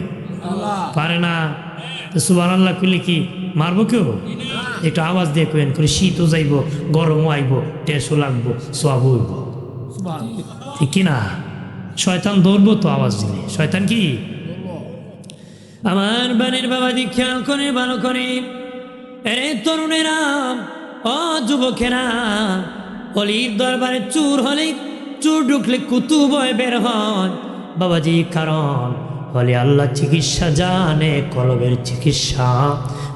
পারে না। তো সুবহানাল্লাহ কইলে কি মারবো কেউ? একটু আওয়াজ দিয়ে কইন করে, শীতও যাইব, গরমও আইব, টেসও লাগবো, সোয়াবও হইব, ঠিক কিনা? শয়তান দৌড়বো তো আওয়াজ দিলে, শয়তান কি? আমার বানের বাবাজি খেয়াল করে, ভালো করে। এরে তরুণেরা, ও যুবকেরা, অলির দরবারে চুর হলে, চুর ঢুকলে কুতুব হয়ে বের হয় বাবাজি। কারণ বলে আল্লাহ চিকিৎসা জানে, কলবের চিকিৎসা।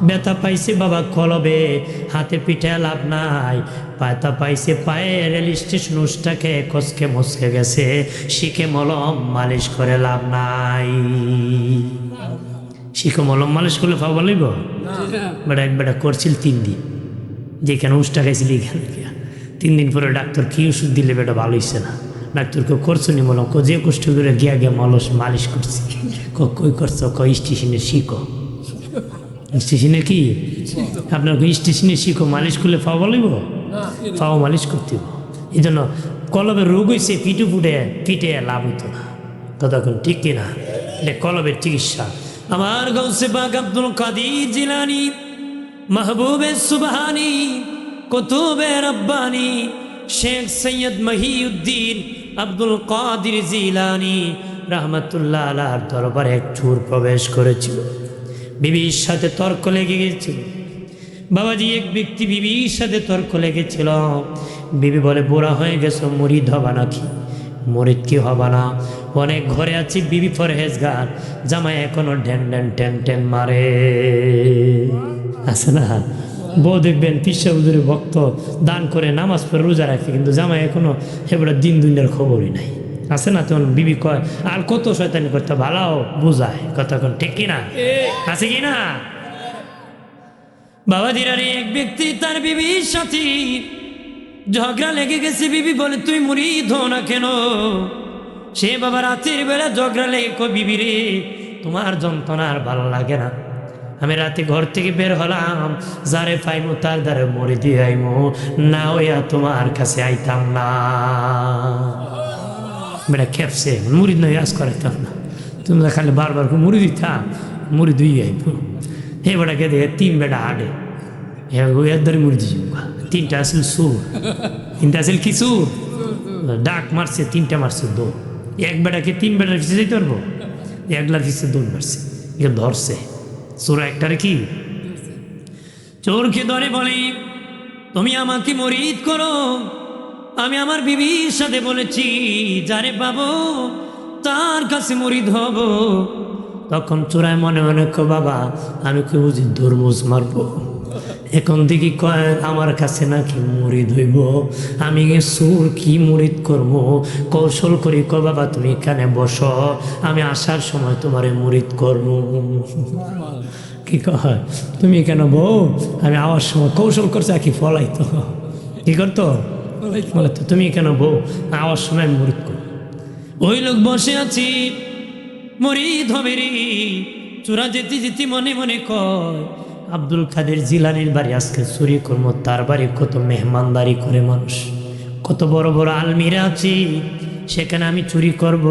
ব্যথা পাইছে বাবা কলবে, হাতে পিঠে লাভ নাই। ব্যথা পাইছে পায়ে, রেল স্টেশন উষ্টাকে কসকে মসকে গেছে, শিখে মলম মালিশ করে লাভ নাই। শিখে মলম মালিশ করলে পাওয়া বলিব বেটা, এক বেটা করছিল 3 দিন, যেখানে উষ্টা খাইছিল এখানে 3 দিন পরে ডাক্তার কি ওষুধ দিলে বেটা ভালো হয়েছে না। ডাক্তারকে করছো নি মলম, যে কষ্ট করে গিয়া মালিশ করছি। কই করছো? স্টেশনে শিখো। স্টেশনে কি আপনার স্টেশনে শিখো, মালিশ করলে পাও বলিব, পাও মালিশ করতে হবে। এই জন্য কলবের রোগ হয়েছে, পিটে লাভ হইতো না, ততক্ষণ ঠিক কিনা? এটা কলবের চিকিৎসা। আমার গৌসে পাক আব্দুল কাদির জিলানী, মাহবুবে সুবহানী, কুতুবে রব্বানী, শেখ সৈয়দ মহিউদ্দিন আব্দুল কাদির জিলানী রহমতুল্লাহ আলাইহির দরবারে এক চোর প্রবেশ করেছিল। বিবির সাথে তর্ক লেগে গেছিল বাবাজি। এক ব্যক্তি বিবির সাথে তর্ক লেগেছিল। বিবি বলে, বুড়া হয়ে গেছো, মুরিদ হবা নাকি? মুরিদ কি হবা না? অনেক ঘরে আছি, বিবি পরহেজগার, জামাই এখনো ঢ্যান মারে, আছে না? বউ দেখবেন পিসা হুজুরের ভক্ত, দান করে, নামাজ পড়ে, রোজা রাখে, কিন্তু জামাই এখনো হেবড়া দিন দুনিয়ার খবরই নাই, আছে না? তখন বিবি কয়, আর কত শয়তানি করতে, ভালো বুঝায়, কতক্ষণ ঠিক কিনা? আছে কি না? বাবাজিরা রে, এক ব্যক্তি তার বিবির সাথে ঝগড়া লেগে গেছে। বিবি বলে তুই মুরিদ হও না কেন? সে বাবা রাতের বেলা ঝগড়া লেগে কই বিবি রে তোমার যন্ত্রণা আর ভালো লাগে না, আমি রাতে ঘর থেকে বের হলাম, যারে পাইমো তার দ্বারা মরে দিয়ে আইমো, না হইয়া তোমার কাছে আইতাম না। বেটা খেপছে, মুড়ি নয় আজ করাইতাম না, তুমি খালি বারবার মুড়ি দিতা, মুড়ি দুই আইব। হে বেটাকে দেখে তিন বেটা হাঁটে, হ্যাঁ ধরে মুড়ি দিছি। তিনটা আসল সুর, তিনটা আসল কি সুর? ডাক মারছে, তিনটা মারছে দৌড়। এক বেটাকে তিন বেটার পিছিয়ে যেতে পারবো? একলার পিছিয়ে দৌড় মারছে, একে ধরছে। চোরা একটারে কি চোরকে ধরে বলে তুমি আমাকে মরিদ করো, আমি আমার বিবির সাথে বলেছি যারে পাবো তার কাছে মরিদ হব। তখন চোরায় মনে মনে কো বাবা আমি কি বুঝি ধর্মুজ মারবো, এখন দেখি কয় আমার কাছে নাকি মুরিদ হইব, আমি সুর কি মুরিদ করব। কৌশল করি কো বাবা তুমি এখানে বসো, আমি আসার সময় তোমারে মুরিদ করব। কি কয় তুমি কেন বউ, আমি আওয়ার সময় কৌশল করছে কি ফলাইতো, কি করতো ফলাইতো, তুমি কেন বউ আওয়ার সময় আমি মুরিদ করব। ওই লোক বসে আছি মুরিদ হবে রে। চোরা যেতে যেতে মনে মনে কয় আব্দুল কাদের জিলানির বাড়ি আজকে চুরি করবো, তার বাড়ি কত মেহমানদারি করে মানুষ, কত বড় বড় আলমিরা আছি, সেখানে আমি চুরি করব।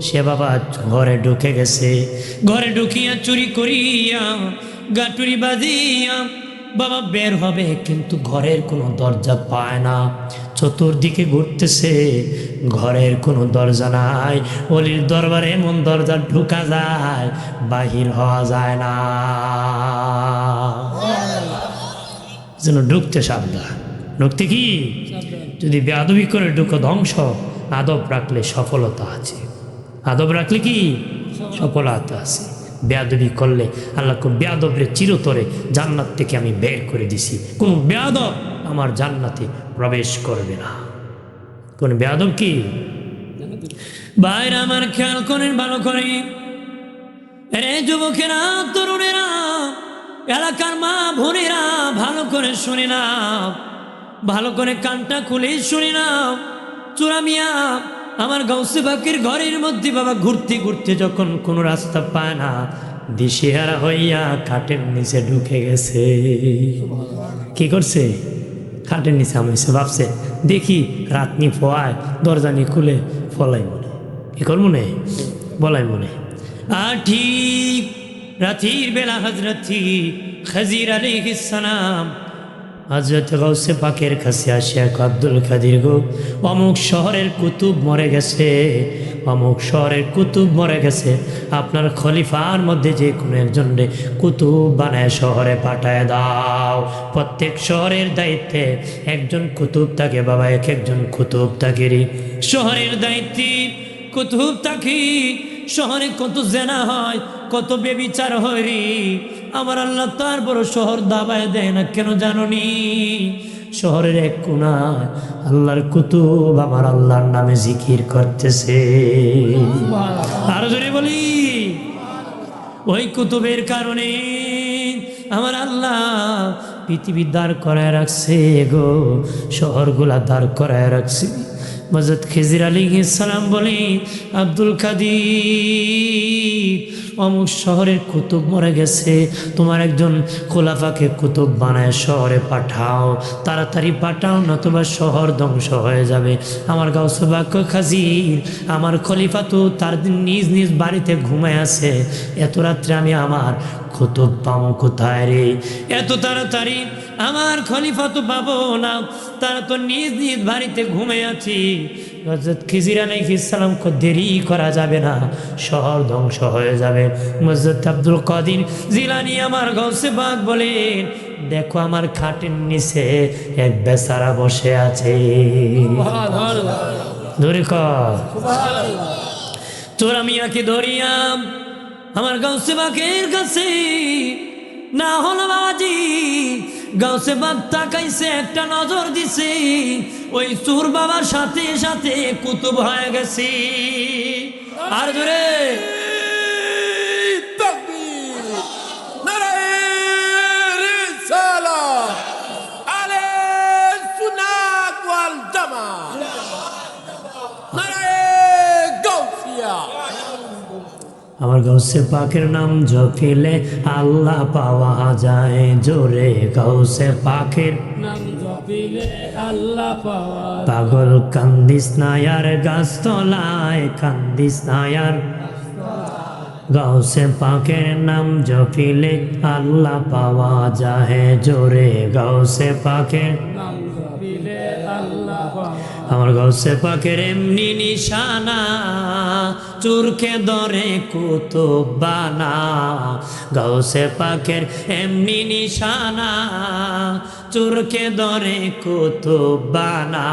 সে বাবা ঘরে ঢুকে গেছে, ঘরে ঢুকিয়া চুরি করিয়া গাটুরি বাজিয়া বাবা বের হবে, কিন্তু ঘরের কোনো দরজা পায় না, চতুর্দিকে ঘুরতেছে, ঘরের কোনো দরজা নাই। অলির দরবারে এমন দরজা ঢুকা যায়, বাহির হওয়া যায় না, যেন ঢুকতে সাবধান। ঢুকতে কি যদি বেয়াদবি করে ঢুকো ধ্বংস, আদব রাখলে সফলতা আছে, আদব রাখলে কি সফলতা আছে। বেয়াদবি করলে আল্লাহ বেয়াদবরে চিরতরে জান্নাত থেকে আমি বের করে দিছি, কোন বেয়াদব আমার জান্নাতে প্রবেশ করবে না। কোন বেয়াদব কি বাইরে আমার খেয়াল করেন ভালো করে, রে যুবকেরা তরুণেরা এলাকার মা বোনেরা ভালো করে শুনে নাও, ভালো করে কানটা খুলে শুনে নাও। চোরা মিয়া আমার গাউসে বাকের ঘরের মধ্যে বাবা ঘুরতে ঘুরতে যখন কোনো রাস্তা পায় না, দিশেহারা হইয়া খাটের নিচে ঢুকে গেছে। কি করছে? খাটের নিচে আমাইছে, ভাবছে দেখি রাত নি ফোয়ায় দরজা নি খুলে ফলাই মনে, কি কর মনে বলাই মনে। আর ঠিক রাতের বেলা হযরতি খাজির আলাইহিস সালাম হযরত গাউসে পাকের কাছে আসিয়া আব্দুল কাদের গো অমুক শহরের কুতুব মরে গেছে, অমুক শহরের কুতুব মরে গেছে, আপনার খলিফার মধ্যে যে কোনো একজনরে কুতুব বানায় শহরে পাঠায় দাও। প্রত্যেক শহরের দায়িত্বে একজন কুতুব থাকে বাবা, এক একজন কুতুব থাকে রে শহরের দায়িত্বে কুতুব থাকি। শহরে কত জেনা হয়, কত বেবিচার হয় রে আমার আল্লাহ, তার বড় শহর দাবায় দেয় না কেন জাননি? শহরের এক কোনায় আল্লাহর কুতুব আমার আল্লাহর নামে জিকির করতেছে। আরো জোরে বলি, ওই কুতুবের কারণে আমার আল্লাহ পৃথিবী দাঁড় করায় রাখছে গো, শহরগুলা দাঁড় করায় রাখছে। হযরত খিজির আলাইহিস সালাম বলে আব্দুল কাদের অমুক শহরের কুতুব মরে গেছে, তোমার একজন খোলাফাকে কুতুব বানায় শহরে পাঠাও, তাড়াতাড়ি পাঠাও, নতুবা শহর ধ্বংস হয়ে যাবে। আমার গাউসে পাক খাজির আমার খলিফা তো তার নিজ নিজ বাড়িতে ঘুমায় আছে, এত রাত্রে আমি আমার কুতুব পাবো কোথায় রে? এত তাড়াতাড়ি আমার খলিফা তো পাবো না, তারা তো নিজ নিজ বাড়িতে ঘুমিয়ে আছি। হযরত খিজির আলাইহিস সালাম কো দেরি করা যাবে না, শহর ধ্বংস হয়ে যাবে। হযরত আব্দুল কাদের জিলানী আমার গাউসে পাক বলেন দেখো আমার খাটের নিচে এক বেচারা বসে আছে, সুবহানাল্লাহ ধরে কর সুবহানাল্লাহ। চোরা মিয়াকে ধরিয়াম আমার গাউসে পাকের কাছে না হলো বাবাজি, গাউসে পাক তাকাইছে, একটা নজর দিছে, ওই চোর বাবার সাথে সাথে কুতুব হয়ে গেছে। আর জোরে তাকবীর, নারায়ে রিসালাত, আলে সুন্নাত আমার গাউসে পাকের নাম জপিলে আল্লাহ পাওয়া যায় জোরে। গাউসে পাকের নাম জপিলে আল্লাহ পাওয়া পাগল কান্দিস নায়ার গাছতলায় কান্দিস নায়ার। গাউসে পাকের নাম জপিলে আল্লাহ পাওয়া যায় জোরে। গাউসে পাকের নাম জপিলে আল্লাহ পাওয়া আমার গাউসে পাকের এমনি নিশানা চুরকে ধরে কুতুব বানা। গাউসে পাকের এমনি নিশানা চুরকে ধরে কুতুব বানা।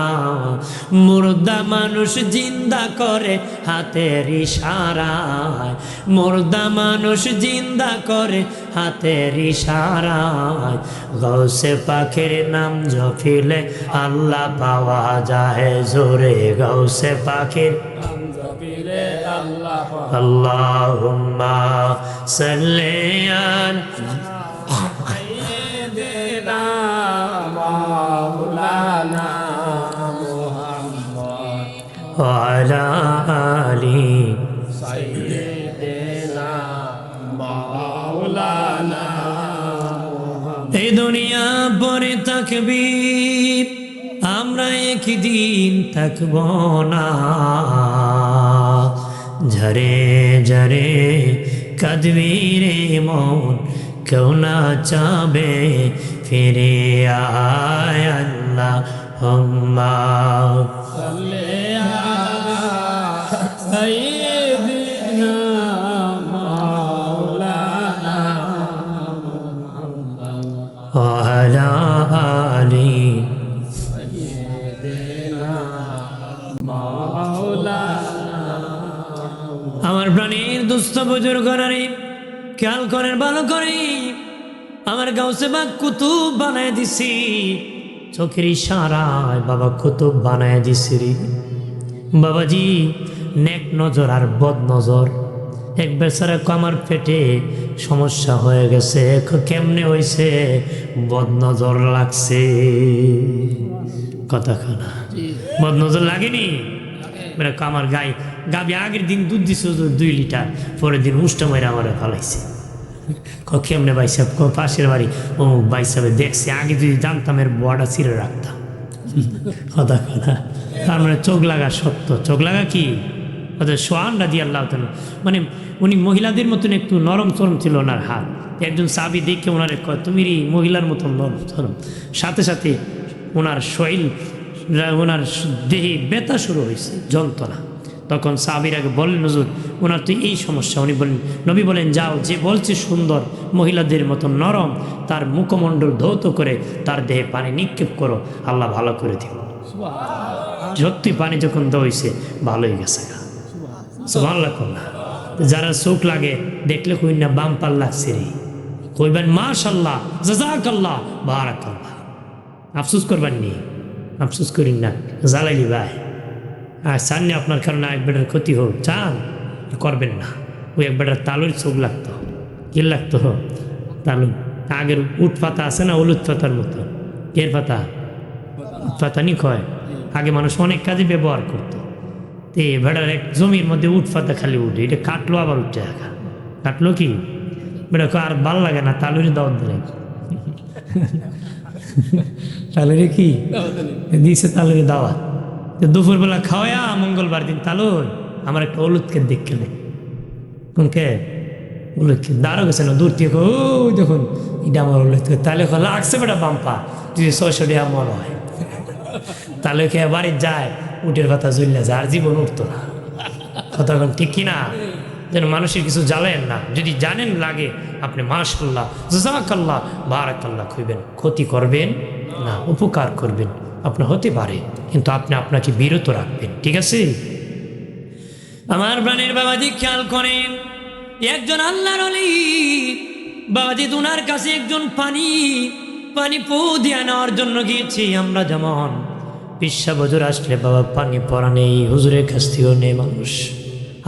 মুর্দা মানুষ জিন্দা করে হাতের ইশারায়। মুর্দা মানুষ জিন্দা করে হাতের ইশারায়। গাউসে পাকের নাম জপিলে আল্লাহ পাওয়া যায় জোরে। গাউসে পাকের নাম জপিলে আল্লাহ পাওয়া আল্লাহুম্মা সাল্লি আলা সাইয়্যিদিনা মাওলানা মুহাম্মদ ওয়া আলা আলি। সাইয়্যিদিনা মাওলানা এই দুনিয়া পরে থাকবি আমরা একদিন থাকব না। ঝরে ঝরে কাঁদবি রে মন কেউ না চাবে ফিরে আয় আল্লাহ হুম্মা। সাল্লি আলা সাইয়্যিদিনা মাওলানা ওয়া আলা আলি। আমার প্রাণীর দুস্থ বুজুর্গরারে খেয়াল করেন ভালো করে। আমার গাউসে পাক কুতুব বানায় দিছি চোখের ইশারায় বাবা কুতুব বানায় দিছি রে বাবাজি। নেক নজর আর বদ নজর এক বেচারা আমার পেটে সমস্যা হয়ে গেছে। কেমনে হয়েছে? বদ নজর লাগছে। কথা খানা বদ নজর লাগেনি? মানে আমার গায়ে গাবি আগের দিন দুধ দিছে 2 লিটার, পরের দিন উষ্টা মেরে আমার ফালাইছে। কেমনে বাইসাব পাশের বাড়ি ও বাইসাবে দেখছে। আগে যদি জানতাম এর বড়া ছিঁড়ে রাখতাম। কথা কথা তার মানে চোখ লাগা সত্য। চোখ লাগা কি? সোহান রাজি আল্লাহ মানে উনি মহিলাদের মতন একটু নরম চরম ছিল ওনার হাত। একজন সাবি দেখে ওনারে কয় তুমি মহিলার মতন নরম চরম। সাথে সাথে ওনার শরীর ওনার দেহে ব্যথা শুরু হয়েছে, যন্ত্রণা। তখন সাহাবীর আগে বললেন হুজুর ওনার তো এই সমস্যা। উনি বলেন নবী বলেন যাও যে বলছে সুন্দর মহিলাদের মতন নরম তার মুখমণ্ডল ধৌত করে তার দেহে পানি নিক্ষেপ করো, আল্লাহ ভালো করে দিব। সত্যি পানি যখন দইছে ভালোই গেছে। সুবহানাল্লাহ। যারা চোখ লাগে দেখলে কই না বাম পাল লাগছে রে, কইবেন মাশাআল্লাহ জাযাকাল্লাহ বারাকাল্লাহ। আফসোস করবেন নি, আফসোস করিন না, জ্বালাইলি ভাই। আর চাননি আপনার কারণে এক বেটার ক্ষতি হোক, চান করবেন না। ওই এক বেটার তালুর চোখ লাগতো। কি লাগতো? তালু। আগের উট পাতা আছে না, হলুদ পাতার মতো। এর পাতা পাতা নি কয়। আগে মানুষ অনেক কাজে ব্যবহার করতো। তো এই বেটার এক জমির মধ্যে উট পাতা খালি উঠে, এটা কাটলো আবার উঠে রাখা। কাটলো কি বেটা আর ভাল লাগে না, তালুরে দাওয়াত দিলেন। তালুরে কি দিয়েছে? তালুরে দাওয়াত। দুপুরবেলা খাওয়া মঙ্গলবার দিন তালুর আমার একটা হলুদ খেত দেখে নেই। কোন কে? হলুদ খেত দাঁড়ো গেছে না দূর থেকে, ওই দেখুন এটা আমার হলুদ খেত। তাহলে লাগছে বেটা বাম্পা যদি 600 টাকা মন হয়। তাহলে খেয়ে বাড়ির যায় উটের পাতা জ্বললে যায়, আর জীবন উঠতো না। কথা ঠিক কিনা? যেন মানুষের কিছু জ্বালেন না। যদি জানেন লাগে আপনি মাশাআল্লাহ জাযাকাল্লাহ বারাকাল্লাহ কইবেন, ক্ষতি করবেন না, উপকার করবেন। আপনার হতে পারে কিন্তু আপনি আপনাকে বিরত রাখবেন, ঠিক আছে? আমার প্রাণের বাবাজি খেয়াল করেন, একজন আল্লাহর ওলি বাবাজি উনার কাছে একজন পানি পো দিয়ে নেওয়ার জন্য গিয়েছি। আমরা যেমন পিসা হুজুর আসলে বাবা পানি পরা নেই, হুজুরের কাছ থেকেও নেই মানুষ।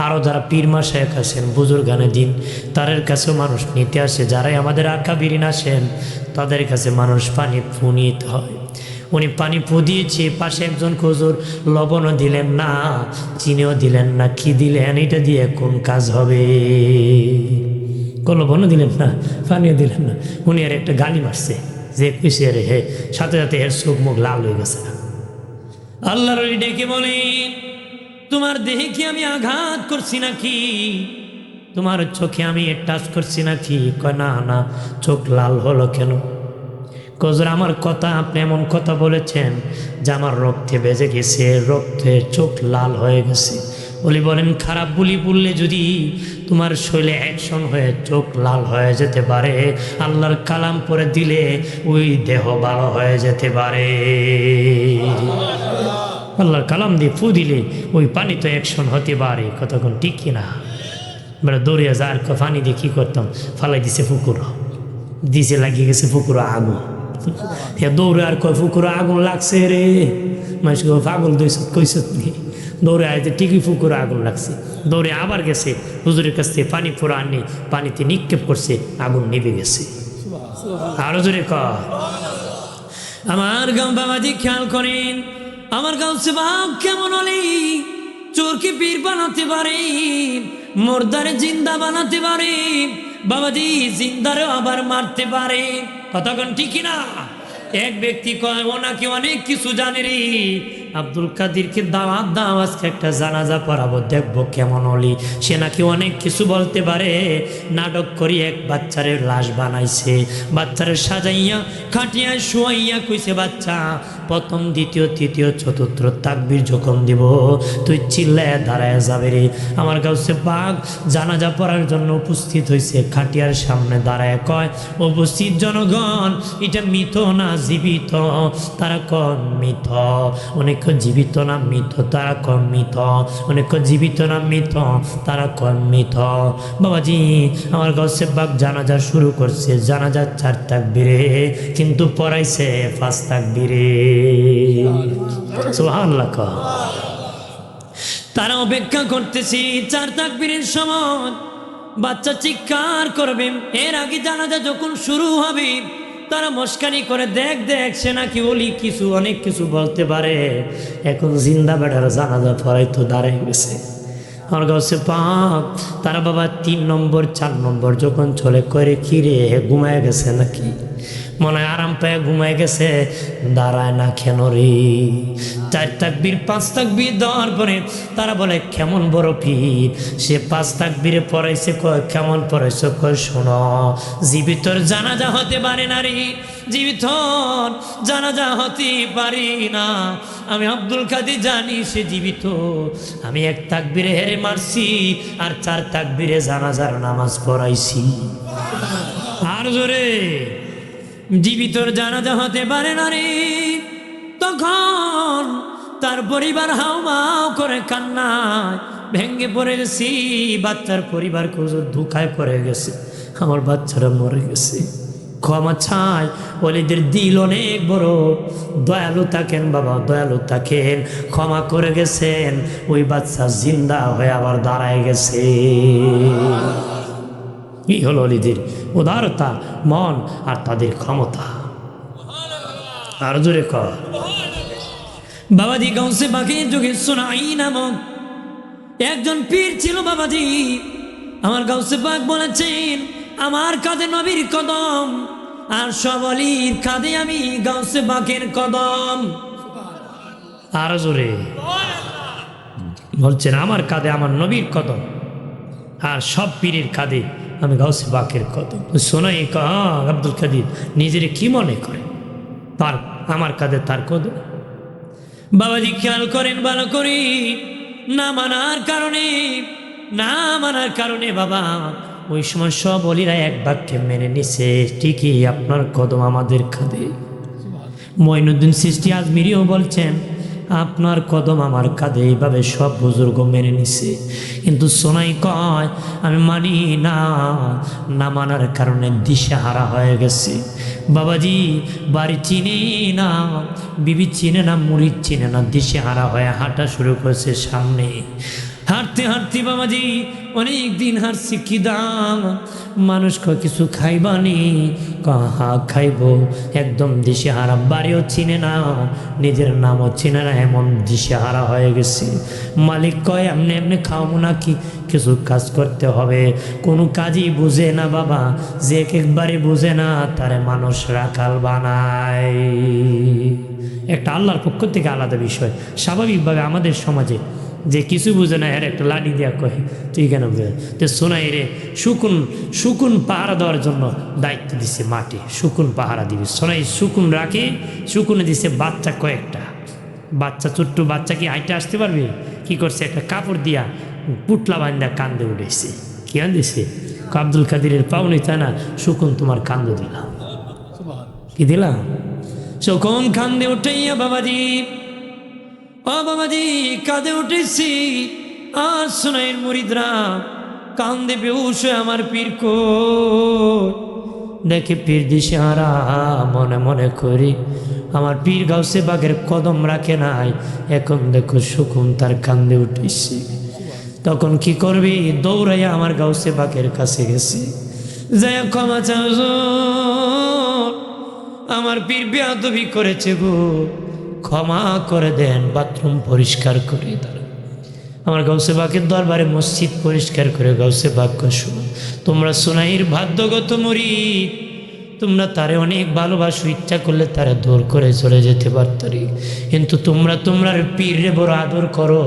আরও যারা পীর মাশায়েখ আছেন বুজুর্গানে দিন তাদের কাছেও মানুষ নিতে আসে। যারাই আমাদের আকাবিরিন আসেন তাদের কাছে মানুষ পানি ফুনিতে হয়। উনি পানি ফু দিয়েছে, পাশে একজন হুজুর লবণও দিলেন না, চিনিও দিলেন না, কি দিলেন, এটা দিয়ে কোন কাজ হবে? লবণও দিলেন না, পানিও দিলেন না। উনি আর একটা গালি মারছে, যে কইছে রে হে, সাথে সাথে এর চোখ মুখ লাল হয়ে গেছে। আল্লাহর ওলি ডেকে বলেন, তোমার দেহে কি আমি আঘাত করছি নাকি? তোমার চোখে আমি টাচ করছি নাকি? কয় না না, চোখ লাল হলো কেন? হুজুর আমার কথা, আপনি এমন কথা বলেছেন যে আমার রক্তে বেজে গেছে, রক্তে চোখ লাল হয়ে গেছে। বলি বলেন, খারাপ বুলি বললে যদি তোমার শরীরে অ্যাকশন হয়ে চোখ লাল হয়ে যেতে পারে, আল্লাহর কালাম পরে দিলে ওই দেহ ভালো হয়ে যেতে পারে। আল্লাহর কালাম দিয়ে ফু দিলে ওই পানি তো অ্যাকশন হতে পারে। কতক্ষণ ঠিক কিনা? বেড়া দৌড়িয়া যা, আর পানি দিয়ে কী করতাম, ফালাই দিছে পুকুর, দিছে লাগিয়ে গেছে পুকুর আগুন। দৌড়ে আর কয় পুকুরে আগুন লাগছে রে, মানুষ পাগল দইস কইস দৌড়ে আইতে ঠিকই পুকুরে আগুন লাগছে। দৌড়ে আবার গেছে হুজুরের কাছ থেকে পানি পুরা আনি, পানিতে নিক্ষেপ করছে, আগুন নিভে গেছে। আরো জোরে কয়। আমার গাঁও বাবাজি খেয়াল করেন, আমার গাঁও সে বাপ কেমন হলি, চোরকে পীর বানাতে পারে, মোরদারে জিন্দা বানাতে পারে, বাবাজি জিন্দারে আবার মারতে পারে। কতক্ষণ ঠিক না? এক ব্যক্তি কয় ও নাকি অনেক কিছু জানে রে, আব্দুল কাদিরকে দাওয়াত দাও, আজকে একটা জানাজা পড়াবো, দেখবো কেমন হলি। সে নাকি অনেক কিছু বলতে পারে। নাটক করি এক বাচ্চারে লাশ বানাইছে, বাচ্চারে সাজাইয়া খাটিয়া শুয়াইয়া কইছে, বাচ্চা প্রথম দ্বিতীয় তৃতীয় চতুর্থ তাকবীর যখন দিব তুই চিল্লায় দাঁড়ায় যাবে রে। আমার কাছে বাঘ জানাজা পড়ার জন্য উপস্থিত হয়েছে, খাটিয়ার সামনে দাঁড়ায় কয়, উপস্থিত জনগণ, এটা মৃত না জীবিত? তারা কন মৃত। অনেক জীবিত না মৃত? তারা কন মৃত। অনেক জীবিত না মৃত? তারা কন মৃত। বাবাজি আমার কাছে বাঘ জানাজা শুরু করছে, জানাজা 4 তাকবীরে, কিন্তু পড়াইছে 5 তাকবীরে। সুবহানাল্লাহ। তারা অপেক্ষা করতেছি 4 তাকবীরের সময় বাচ্চা চিৎকার করবে, এর আগে জানাজা যখন শুরু হবে তারা মস্কানি করে, দেখ দেখ সে নাকি ওলি, কিছু অনেক কিছু বলতে পারে। এখন জিন্দা বেড়ার জানাজা পড়াই তো দাঁড়ায় গেছে। আমার কাছে পাক তারা বাবা 3 নম্বর 4 নম্বর যখন চলে করে, কি রে ঘুমায় গেছে নাকি? মনে হয় আরাম পেয়ে ঘুমায় গেছে, দাঁড়ায় না কেন রে? 4 তাকবীর 5 তাকবীর দেওয়ার পরে তারা বলে, কেমন বড় পীর, সে 5 তাকবীরে পড়াইছে। কয় কেমন পড়াইছে? কয় শোনো, জীবিতর জানাজা হতে পারে না রে, জীবিত জানাজা হতে পারি না। আমি আব্দুল কাদির জানি সে জীবিত, আমি 1 তাকবীরে হেরে মারছি আর 4 তাকবীরে জানাজার নামাজ পড়াইছি। আর জোরে, জীবিতর জানাজা হতে পারে না রে। তখন তার পরিবার হাউমাউ করে কান্নায় ভেঙ্গে পড়ে গেছি। বাচ্চার পরিবার হুজুর ধোঁকায় পড়ে গেছে, আমার বাচ্চারা মরে গেছে। ক্ষমা চাই, ওলিদের দিল অনেক বড়, দয়ালু থাকেন বাবা, দয়ালু থাকেন, ক্ষমা করে গেছেন। ওই বাচ্চা জিন্দা হয়ে আবার দাঁড়ায় গেছে। এই হলো ওলিদের উদারতা, মন আর তাদের ক্ষমতা। আর জোরে কর। বাবাজি গাউসে বাকি যুগে সোনাই নামক একজন পীর ছিল বাবাজি। আমার গাউসে পাক বলেছেন, আমার কাঁধে নবীর কদম, আর সব অলির কাঁধে আমি গাউসে বাকের কদম। আর জোরে বলছেন, আমার কাঁধে আমার নবীর কদম, আর সব পীরের কাঁধে আমি গাউসে বাকের কদম। শোনাই আব্দুল কাদির নিজের কি মনে করে, তার আমার কাঁধে তার কদম। বাবাজি খেয়াল করেন ভালো করে, না মানার কারণে বাবা ওই সময় সব অলিরা এক বাক্যে মেনে নিছে, ঠিকই আপনার কদম আমাদের কাঁধে। মঈনুদ্দিন চিশতি আজমিরিও বলছেন, আপনার কদম আমার কাঁধে। এইভাবে সব বুজুর্গ মেনে নিছে। কিন্তু সোনাই কয়, আমি মানি না, না মানার কারণে দিশেহারা হয়ে গেছে। বাবাজি বাড়ি চিনে না, বিবি চিনে না, মুড়ি চিনে না, দিশেহারা হয়ে হাঁটা শুরু করেছে সামনে। হাঁটতে হাঁটতে বাবাজি অনেক দিন হাঁটছি, কি দাম মানুষ কিছু খাইবানি, হা খাইব, একদম দিশেহারা, বাড়িও চিনে না, নিজের নামও চিনে না, এমন দিশেহারা হয়ে গেছে। মালিক কয় এমনি এমনি খাওয়াবো নাকি, কিছু কাজ করতে হবে। কোনো কাজই বুঝে না বাবা, যে একবারে বুঝে না তারে মানুষ রাখাল বানায়। একটা আল্লাহর পক্ষ থেকে আলাদা বিষয়। স্বাভাবিকভাবে আমাদের সমাজে যে কিছু বুঝে না এর একটা লাঠি দেওয়া কয়, তুই কেন বুঝে তো সোনাই রে শুকুন পাহারা দেওয়ার জন্য দায়িত্ব দিছে মাটি, শুকুন পাহারা দিবি। সোনাই শুকুন রাখে, শুকুনে দিছে বাচ্চা কয়েকটা, বাচ্চা ছোট্ট বাচ্চা কি হাইটে আসতে পারবে, কি করছে একটা কাপড় দিয়া পুটলা বান্ধা কান্দে উঠেছে। কি আনতেছে আব্দুল কাদিরের পাওনি তাই না, শুকুন তোমার কান্দ দিলাম। কি দিলাম? শুকুন কান্দে উঠাইয়া বাবাজি, ও বাবাজি কাঁদে উঠেছি। আর সোনাইয়ের মুরিদরা কান্দে বেউস আমার পীর দেখে পীর দিশেহারা, মনে মনে করি আমার পীর গাউসে বাগের কদম রাখে নাই, এখন দেখো শুকুন তার কান্দে উঠেছি। তখন কি করবি, দৌড়াইয়া আমার গাউসে বাগের কাছে গেছি, যাই ক্ষমা চাও, আমার পীর বেয়াদবি করেছে গো, ক্ষমা করে দেন, বাথরুম পরিষ্কার করে দেন। আমার গাউসে বাগের দরবারে মসজিদ পরিষ্কার করে গাউসে বাগ শুনো, তোমরা সোনাইয়ের ভাগ্যগত মুরিদ, তোমরা তারে অনেক ভালোবাসো, ইচ্ছা করলে তারা দূর করে চলে যেতে পারতারি, কিন্তু তোমরা তোমরা পীররে বড় আদর করো,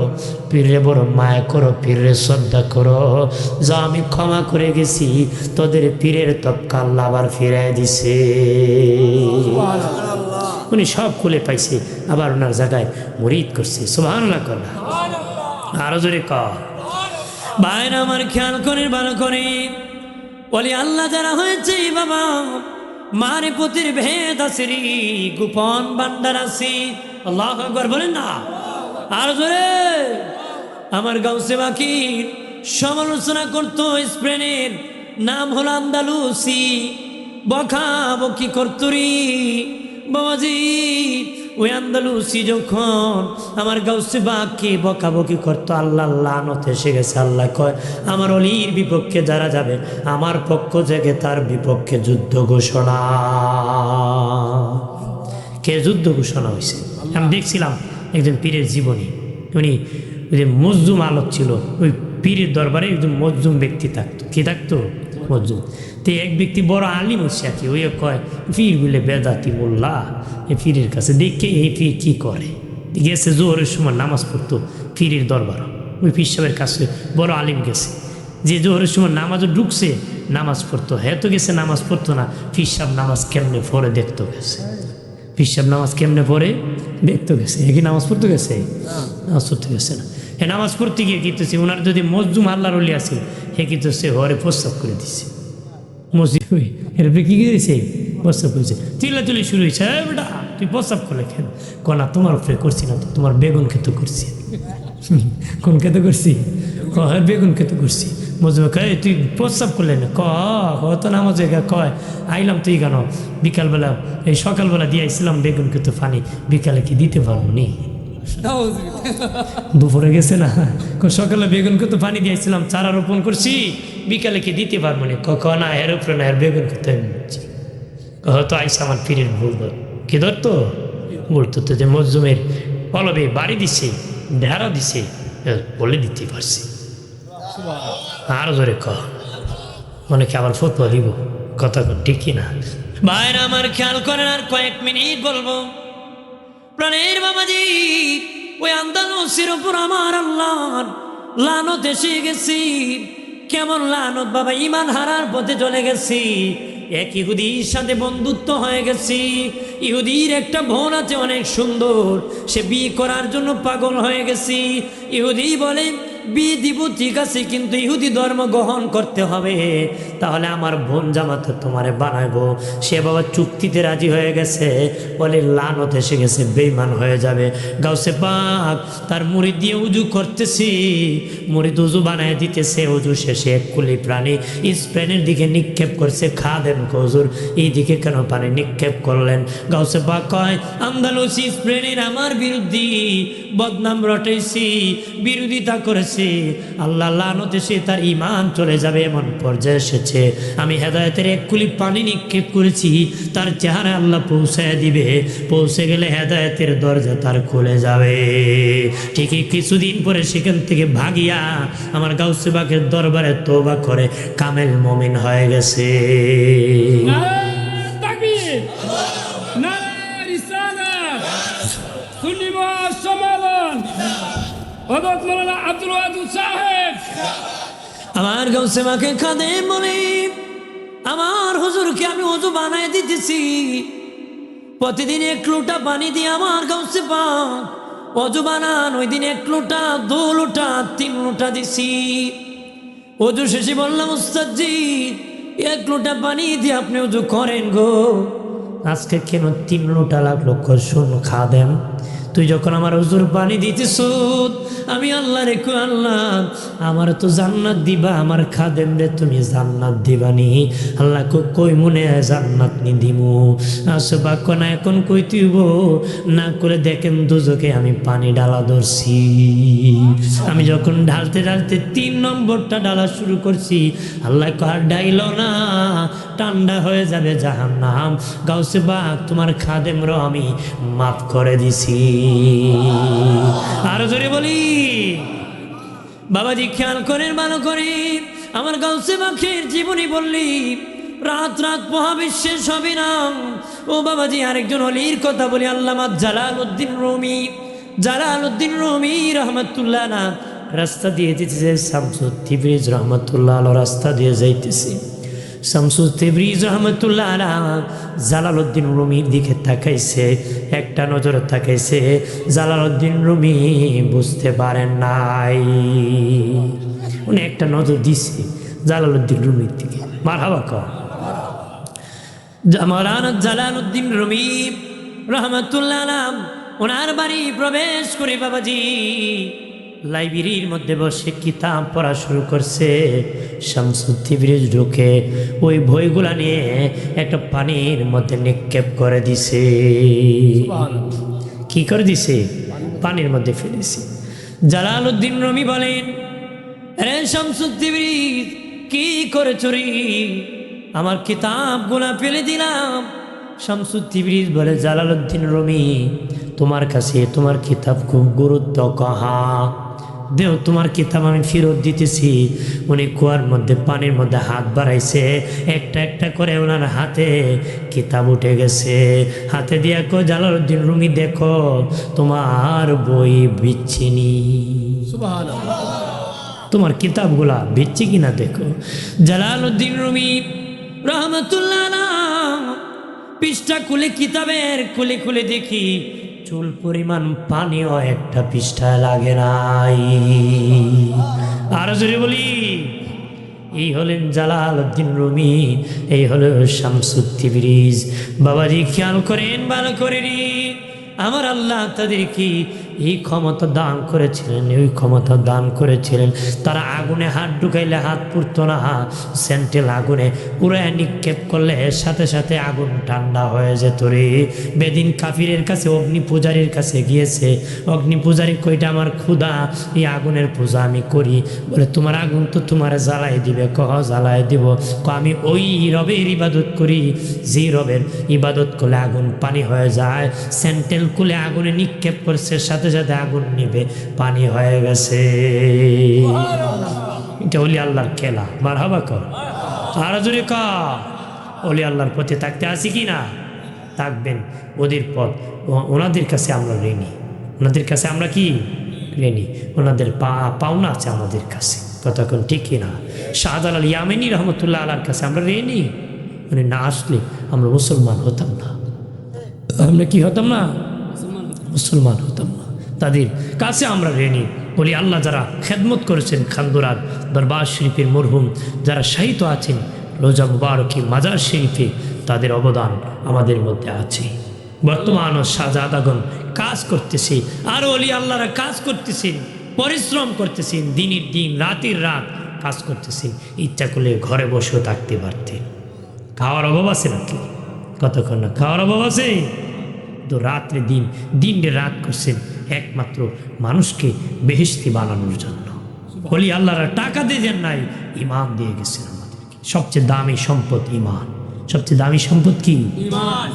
পীররে বড় মায়া করো, পীররে শ্রদ্ধা করো। যা আমি ক্ষমা করে গেছি, তোদের পীরের তবকা আল্লাহ আবার ফিরাই দিছে। উনি সব খুলে পাইছে, আবার ওনার জায়গায় মুরিদ করছে। সুবহানাল্লাহ কর, আরো জোরে কর। বাইরে আমার খেয়াল করে ভালো করে বলি, আল্লাহ যারা হয়েছে বাবা, মারে পুতির ভেদ আছে রে, গোপন বান্দার আছে। আল্লাহু আকবার বলেন না, আরো জোরে। আমার গাউসে বাকির সমালোচনা করতো, স্পেনের নাম হলো আন্দালুসি, বকাবকি করতো রে বাবাজি। ওই আন্দালুসি যখন আমার গাউসে বাককে বকাবকি করতো, আল্লাহ লানত এসে গেছে। আল্লাহ কয় আমার অলির বিপক্ষে যারা যাবে, আমার পক্ষ থেকে তার বিপক্ষে যুদ্ধ ঘোষণা। কে যুদ্ধ ঘোষণা হয়েছে? আমি দেখছিলাম একজন পীরের জীবনী, উনি ওই যে মজলুম আলোক ছিল, ওই পীরের দরবারে একজন মজলুম ব্যক্তি থাকতো। কি থাকতো? মজলুম। তো এক ব্যক্তি বড় আলিম হচ্ছে আর কি, ওই কয় পীর বলে বেদাতি মোল্লা, এই পীরের কাছে দেখে এই পীর কী করে, গেছে জোহরের সময় নামাজ পড়তো পীরের দরবার, ওই পীর সাহেবের কাছে বড় আলিম গেছে, যে জোহরের সময় নামাজও ঢুকছে, নামাজ পড়তো, হ্যাঁ তো গেছে নামাজ পড়তো না, পীর সাহেব নামাজ কেমনে পড়ে দেখতো গেছে, পীর সাহেব নামাজ কেমনে পড়ে দেখতো গেছে। এ কি নামাজ পড়তে গেছে? নামাজ পড়তে গেছে না। হ্যাঁ নামাজ পড়তে গিয়ে কিতেছে, ওনার যদি মজলুম আল্লাহর ওলি আছে, হে কিতেছে ঘরে প্রস্তাব করে দিছে মসজিদ, এর কি করেছে? প্রস্তাব করেছে, চিল্লাচিল্লি শুরু হয়েছে, বেটা তুই প্রস্তাব করলে কেন? কনা তোমার উপরে করছি না তো, তোমার বেগুন খেতে করছি। কোন খেতে করছি? কয় বেগুন খেতে করছি। মজলুম কয় তুই প্রস্তাব করলে না? তো নামাজ কয় আইলাম তুই কেন বিকালবেলা, এই সকালবেলা দিয়ে আইছিলাম বেগুন খেতে পানি, বিকালে কি দিতে পারবো নি? দুপুরে গেছে না, সকালে বেগুন খেতে পানি দিয়েছিলাম, চারা রোপণ করছি, বিকালে কি দিতে পারবো না? না এর উপরে না, এর বেগুন খেতে হয়তো আইসা আমার পীরের ভুল ধর। কি ধরতো? ভুল ধরতো যে মজলুমের পলবে বাড়ি দিছে, ঢেরা দিছে, বলে দিতে পারছি। আরো ধরে অনেকে আবার ফতোয়া দিব, কথা ঠিক কিনা? বাইরে আমার খেয়াল করেন, আর কয়েক মিনিট বলবো। প্রাণের বাবাজি, ওই আন্দালুসের উপর আমার আল্লাহর লানত এসে গেছি। কেমন লানত বাবা, ইমান হারার পথে চলে গেছি। এক ইহুদির সাথে বন্ধুত্ব হয়ে গেছি। ইহুদির একটা বোন আছে অনেক সুন্দর, সে বিয়ে করার জন্য পাগল হয়ে গেছি। ইহুদি বলে বিয়ে দিব ঠিক আছে, কিন্তু ইহুদি ধর্ম গ্রহণ করতে হবে, তাহলে আমার বোন জামাতে তোমারে বানাইবো। সে বাবা চুক্তিতে রাজি হয়ে গেছে, বলে লানত এসে গেছে, বেঈমান হয়ে যাবে। গাউসে পাক তার মুড়ি দিয়ে উজু করতেছি, মুড়িদ উজু বানায় দিতেছে। উজু শেষে এক কুলি প্রাণী স্পেনের দিকে নিক্ষেপ করছে। খা দেন হুজুর, এই দিকে কেন পানি নিক্ষেপ করলেন? গাউসে পাক কয় আন্দালুসি স্পেনের আমার বিরুদ্ধে বদনাম রটাইছি, বিরোধিতা করেছে, গেছে, আল্লাহ লানত এসে তার ঈমান চলে যাবে এমন পর্যায়ে এসেছে। আমি হেদায়েতের এক কুলি পানি নিক্ষেপ করেছি, তার চেহারা আল্লাহ পৌঁছায় দিবে, পৌঁছে গেলে হেদায়েতের দরজা তার খুলে যাবে। ঠিকই কিছুদিন পরে সেখান থেকে ভাগিয়া আমার গাউসে পাকের দরবারে তওবা করে কামেল মুমিন হয়ে গেছে। নারায়ে তাকবীর, নারায়ে রিসালাত, সুন্নি মহাসম্মেলন, হযরত মাওলানা আব্দুল ওয়াদুদ সাহেব। আমার গাউসে পাকে খাদেম বলে, আমার হুজুরকে আমি ওযু বানায় দিতেছি, প্রতিদিন 1 লোটা পানি দিয়ে আমার গাউসে পাক ওযু বানান। ওই দিন 1 লোটা, 2 লোটা, 3 লোটা দিছি। ওযু শেষে বললাম, উস্তাদ জি 1 লোটা পানি দিয়ে আপনি ওযু করেন গো, আজকে কেন 3 লোটা লাগলো? শোন খাদেম, তুই যখন আমার হুজুর পানি দিতেছ, আমি আল্লাহ রেখো, আল্লাহ আমার তো জান্নাত দিবা, আমার খাদেম রে তুমি জান্নাত দিবানি। আল্লাহ কই মনে জান্নাত নি দিমু, আসে বাক্য না এখন কই তুইব না করে দেখেন দুজকে আমি পানি ডালা ধরছি। আমি যখন ঢালতে ঢালতে 3 নম্বরটা ডালা শুরু করছি, আল্লাহ কার ডাইল না, ঠান্ডা হয়ে যাবে জাহান্নাম। গাউসে বাক তোমার খাদেম র আমি মাফ করে দিছি। আরো জোরে বলি বাবাজি, খেয়াল করেন ভালো করে, আমার গাউসে বাকের জীবনী বললি রাত রাত মহাবিশ্বের সবই নাম। ও বাবাজি, আরেকজন অলির কথা বলি, আল্লামা জালালউদ্দিন রুমি, জালালউদ্দিন রুমি রহমাতুল্লাহ না রাস্তা দিয়ে যেতেছে, শামসুদ তিবরিজ রহমাতুল্লাহ আলাইহি রাস্তা দিয়ে যাইতেছে। শামসুদ তিবরিজ রহমাতুল্লাহ আলাইহি জালালউদ্দিন রুমির দিকে তাকাইছে, একটা নজর তাকাইছে, জালালউদ্দিন রুমি বুঝতে পারেন নাই, উনি একটা নজর দিছে জালালউদ্দিন রুমির দিকে। মারহাবা কর। মাওলানা জালালউদ্দিন রুমি রহমাতুল্লাহ আলাইহি ওনার বাড়ি প্রবেশ করে বাবাজি লাইব্রেরির মধ্যে বসে কিতাব পড়া শুরু করছে। শামসুদ তিবরিজ ঢুকে ওই বইগুলা নিয়ে একটা পানির মধ্যে নিক্ষেপ করে দিছে। কি করে দিছে? পানির মধ্যে ফেলেছে। জালালউদ্দিন রুমি বলেন, রে শামসুদ তিবরিজ কি করে চুরি, আমার কিতাবগুলা ফেলে দিলাম। শামসুদ তিবরিজ বলে, জালালউদ্দিন রুমি তোমার কাছে তোমার কিতাব খুব গুরুত্ব, কাহা দেও তোমার কিতাব আমি ফেরত দিতেছি। উনি কুয়ার মধ্যে পানির মধ্যে হাত বাড়াইছে, একটা একটা করে ওনার হাতে কিতাব উঠে গেছে। হাতে দিয়া কো, জালালউদ্দিন রুমি দেখো তোমার বই বিচ্ছিনি, তোমার কিতাবগুলা বিচ্ছি কিনা দেখো। জালালউদ্দিন রুমি রহমাতুল্লাহ আলাইহি পৃষ্ঠা খুলে কিতাবের খুলে খুলে দেখি চুল পরিমাণ পানিও একটা পৃষ্ঠায় লাগে নাই। আর জোরে বলি, এই হলেন জালালউদ্দিন রুমি, এই হলো শামসুদ তিবরিজ। বাবাজি খেয়াল করেন ভালো করে, আমার আল্লাহ তাদেরকে এই ক্ষমতা দান করেছিলেন, ওই ক্ষমতা দান করেছিলেন। তারা আগুনে হাত ঢুকাইলে হাত পুড়তো না, সেন্টেল আগুনে উড়ায় নিক্ষেপ করলে সাথে সাথে আগুন ঠান্ডা হয়ে যেত রে। বেদিন কাফিরের কাছে অগ্নি পূজারীর কাছে গিয়েছে, অগ্নি পূজারী কইটা আমার ক্ষুধা, এই আগুনের পূজা আমি করি। বলে, তোমার আগুন তো তোমার জ্বালাই দিবে। কহ জ্বালাই দিব? আমি ওই রবের ইবাদত করি যে রবের ইবাদত করলে আগুন পানি হয়ে যায়। সেন্টেল কুলে আগুনে নিক্ষেপ করছে, সাথে সাথে আগুন নিবে, পানি হয়ে গেছে। এটা ওলি আল্লাহর খেলা। মারহাবা কর। আর জোরে কা, ওলি আল্লাহর পথে থাকতে আসি কি না? থাকবেন। ওদের পথ, ওনাদের কাছে আমরা ঋণী, ওনাদের কাছে আমরা কি ঋণী, ওনাদের পাওনা আছে আমাদের কাছে। ততক্ষণ ঠিক কিনা? শাহজালাল ইয়ামেনী রহমতুল্লাহ আলাইহির কাছে আমরা ঋণী, উনি না আসলে আমরা মুসলমান হতাম না। আমরা কি হতাম না? মুসলমান হতাম না। তাদের কাছে আমরা ঋণী। বলি, আল্লাহ যারা খেদমত করেছেন খান্দুরার দরবার শরীফের মরহুম যারা শাহিত আছেন রোজা মুবারকি মাজার শরীফে, তাদের অবদান আমাদের মধ্যে আছে। বর্তমানও শাহজাদাগণ কাজ করতেছে, আরও অলি আল্লাহরা কাজ করতেছেন, পরিশ্রম করতেছেন, দিনের দিন রাতের রাত কাজ করতেছেন। ইচ্ছা করলে ঘরে বসেও থাকতে পারতেন। খাওয়ার অভাব আছে নাকি? কতক্ষণ না খাওয়ার অভাব আছে? তো রাত্রে দিন, দিনে রাত করছেন একমাত্র মানুষকে বেহেশতি বানানোর জন্য। বলি আল্লাহরা টাকা দিয়ে দেন নাই, ইমান দিয়ে গেছেন আমাদেরকে। সবচেয়ে দামি সম্পদ ইমান। সবচেয়ে দামি সম্পদ কি?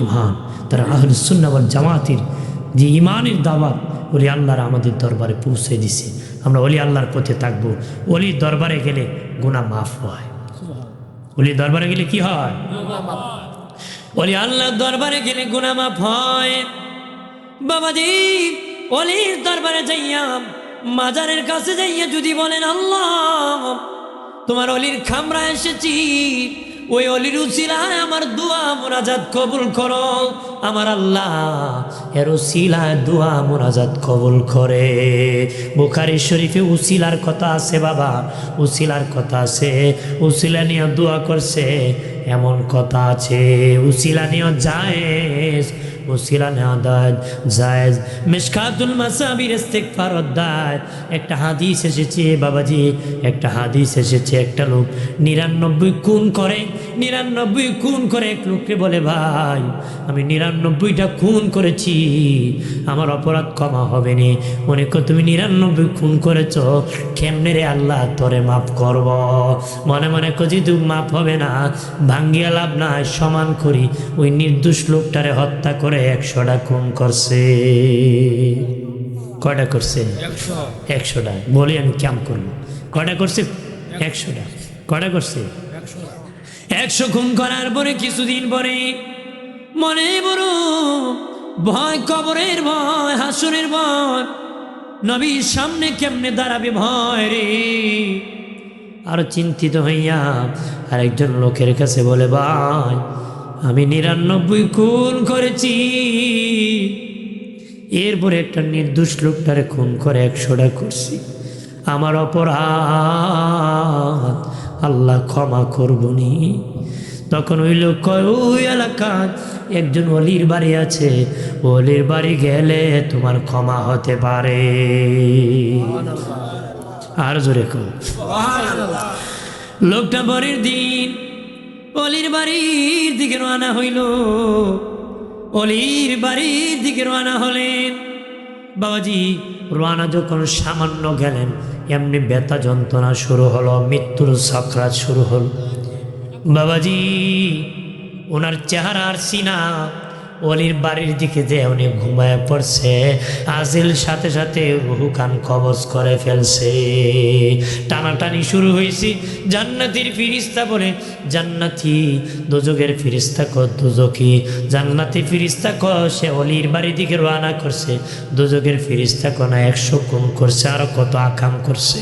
ইমান। তারা আহলুস সুন্নাহ ওয়াল জামাতের যে ইমানের দাওয়াত ওলি আল্লাহর আমাদের দরবারে পৌঁছে দিছে। আমরা ওলি আল্লাহর পথে থাকবো। ওলির দরবারে গেলে গুনাহ মাফ হয়। ওলির দরবারে গেলে কি হয়? ওলি আল্লাহর দরবারে গেলে গুনাহ মাফ হয়। বাবাজি, ওলির দরবারে যাইয়া, মাজারের কাছে যাইয়া যদি বলেন আল্লাহ তোমার অলির খামরা এসেছি, ওই অলির উসিলায় আমার দোয়া মুনাজাত কবুল করো, আমার আল্লাহ এর উসিলায় দোয়া মুনাজাত কবুল করে। বুখারী শরীফে উসিলার কথা আছে বাবা, উসিলার কথা আছে। উসিলা নিয়ে দোয়া করছে এমন কথা আছে, উসিলা নিয়ে জায়েজ, উসিলা নেওয়া জায়েজ। মিশকাতুল মাসাবির ইস্তিগফার অধ্যায় একটা হাদিস এসেছে বাবাজি, একটা হাদিস এসেছে। একটা লোক 99 খুন করে, 99 খুন করে। এক লোককে বলে ভাই আমি 99টা খুন করেছি, আমার অপরাধ ক্ষমা হবে নি। মনে কর তুমি 99 খুন করেছ, কেমনে রে আল্লাহ তোরে মাফ করব? মনে মনে কজি তুই মাফ হবে না, ভাঙ্গিয়া লাভ নাই, সমান করি। ওই নির্দোষ লোকটারে হত্যা করে 100টা খুন করছে। কয়টা করছে? 100টা। বলি আমি কেমন করবো? কয়টা করছে? 100টা। কয়টা করছে? 100 খুন করার পরে কিছুদিন পরে মনে বড় ভয়, কবরের ভয়, হাসরের ভয়, নবীর সামনে কেমনে দাঁড়াবে ভয় রে। আরো চিন্তিত হইয়া আরেকজন লোকের কাছে বলে ভাই আমি 99 খুন করেছি, এরপরে একটা নির্দোষ লোকটারে খুন করে 100টা করছি, আমার অপরাধ আল্লাহ ক্ষমা করবনি। তখন ওই লোক কয় ওই এলাকায় একজন অলির বাড়ি আছে, অলির বাড়ি গেলে তোমার ক্ষমা হতে পারে। আর জোরে কো। লোকটা পরের দিন অলির বাড়ির দিকে রওনা হইল। অলির বাড়ির দিকে রওনা হলেন। বাবাজি রওনা যখন সামান্য গেলেন এমনি ব্যথা যন্ত্রণা শুরু হলো, মৃত্যুর সাকরাত শুরু হল। বাবাজি ওনার চেহারার সিনা অলির বাড়ির দিকে যে উনি ঘুমায় পড়ছে, আজিল সাথে সাথে রুহু কান কবজ করে ফেলছে। টানাটানি শুরু হয়েছে। জান্নাতের ফিরিস্তা বলে জান্নাতি, দোজকের ফিরিস্তা ক দোজকি। জান্নাতি ফিরিস্তা ক সে অলির বাড়ির দিকে রওনা করছে, দোজকের ফিরিস্তা ক না 100 খুন করছে, আর কত আকাম করছে,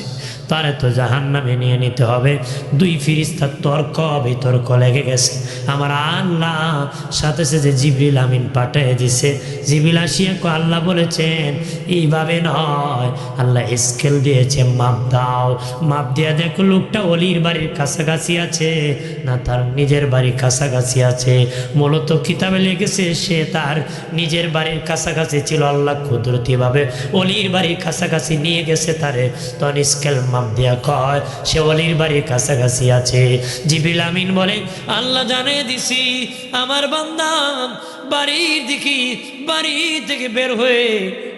তারে তো জাহান্নামে নিয়ে নিতে হবে। দুই ফিরিস্তার তর্ক বিতর্ক লেগে গেছে। আমার আল্লাহ সাথে সাথে জিবরিল আমিন পাঠিয়ে দিছে। জিবরিল আসিয়া আল্লাহ বলেছেন এইভাবে নয়, আল্লাহ স্কেল দিয়েছে, মাপ দাও। মাপ দিয়া দেখো লোকটা অলির বাড়ির কাছাকাছি আছে না তার নিজের বাড়ির কাছাকাছি আছে। মূলত কিতাবে লেগেছে সে তার নিজের বাড়ির কাছাকাছি ছিল, আল্লাহ কুদরতিভাবে অলির বাড়ির কাছাকাছি নিয়ে গেছে তারে। তখন স্কেল মাপ দিয়া কয় সে অলির বাড়ির কাছাকাছি আছে। জিবরিল আমিন বলে আল্লাহ জানিয়ে দিছি আমার বান্দা বাড়ি থেকে বের হয়ে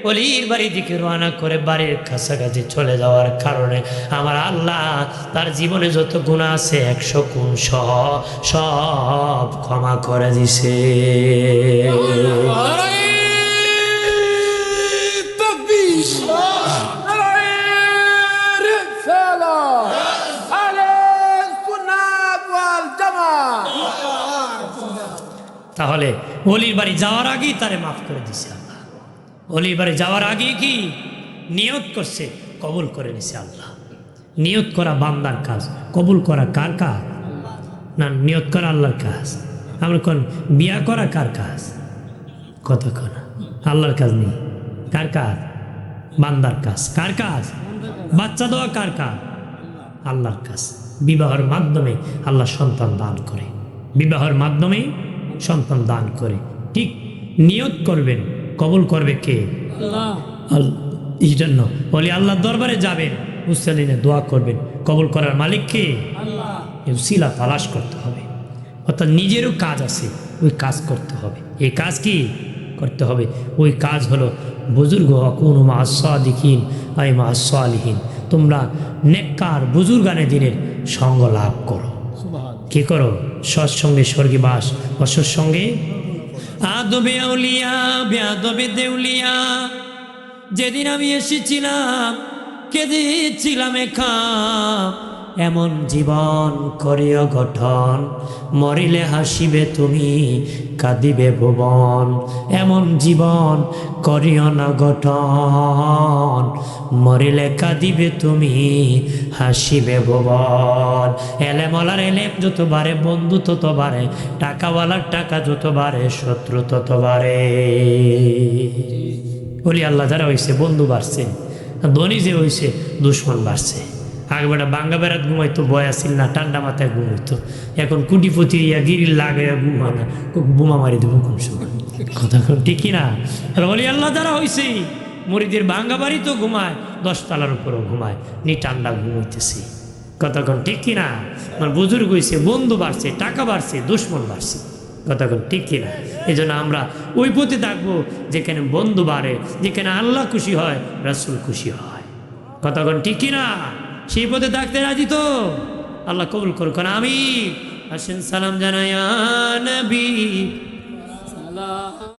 অলির বাড়ির দিকে রওনা করে বাড়ির কাছাকাছি চলে যাওয়ার কারণে আমার আল্লাহ তার জীবনে যত গুনাহ আছে 100 গুণ সহ সব ক্ষমা করে দিছে। তাহলে অলির বাড়ি যাওয়ার আগেই তারে মাফ করে দিছে আল্লাহ। অলির বাড়ি যাওয়ার আগে কি নিয়ত করছে, কবুল করে নিছে আল্লাহ। নিয়ত করা বান্দার কাজ, কবুল করা কার কাজ? না, নিয়ত করা আল্লাহর কাজ। আমরা কোন বিয়া করা কার কাজ? কতক্ষণ আল্লাহর কাজ নেই, কার কাজ? বান্দার কাজ। কার কাজ? বাচ্চা দেওয়া কার কাজ? আল্লাহর কাজ। বিবাহের মাধ্যমে আল্লাহ সন্তান দান করে, বিবাহের মাধ্যমে সন্তান দান করে। ঠিক নিয়ত করবেন, কবুল করবে কে? আল্লাহ। এই জন্য বলি আল্লাহর দরবারে যাবেন, মুসলিনে দোয়া করবেন, কবুল করার মালিক কে? আল্লাহ। উসিলা তালাশ করতে হবে, অর্থাৎ নিজেরও কাজ আছে, ওই কাজ করতে হবে। এই কাজ কি করতে হবে? ওই কাজ হলো বুজুর্গ অকুন মা সাদিকিন আই মা সালিহিন, তোমরা নেককার বুজুর্গানে দিনের সঙ্গ লাভ করো। কি করো? সৎসঙ্গে স্বর্গে বাস, অসৎসঙ্গে আদবে আউলিয়া বেআদবে দেউলিয়া। যেদিন আমি এসেছিলাম কেঁদেছিলাম একা, এমন জীবন করিও গঠন, মরিলে হাসিবে তুমি কাঁদিবে ভুবন। এমন জীবন করিও না গঠন, মরিলে কাঁদিবে তুমি হাসিবে ভুবন। এলেমলার এলেম যত বাড়ে বন্ধু তত বাড়ে, টাকাওয়ালার টাকা যত বাড়ে শত্রু তত বাড়ে। বলি আল্লাহ যারা হয়েছে বন্ধু বাড়ছে, ধনী যে হয়েছে দুশ্মন বাড়ছে। আগে বেটা বাঙ্গা বেড়াত ঘুমাইতো, ভয় আসিল না, ঠান্ডা মাথায় ঘুমাইতো। এখন কুটিপতি ইয়া গিরিল লাগাইয়া ঘুমা না, বোমা মারি দেবো কোন সময়। কথা ঠিকই না? বলি আল্লাহ যারা হয়েছে মরিদের বাঙ্গা বাড়ি তো ঘুমায়, 10 তলার উপরেও ঘুমায়, নি ঠান্ডা ঘুমাইতেছি। কতক্ষণ ঠিক কিনা? আমার বুজুর্গ হয়েছে, বন্ধু বাড়ছে, টাকা বাড়ছে, দুশ্মন বাড়ছে। কতক্ষণ ঠিক কিনা? এই জন্য আমরা ওই পথে থাকবো যেখানে বন্ধু বাড়ে, যেখানে আল্লাহ খুশি হয়, রাসূল খুশি হয়। কতক্ষণ ঠিক কিনা? সেই পথে থাকতে রাজি তো? আল্লাহ কবুল করুক, আমি আসেন সালাম জানায়া নবী।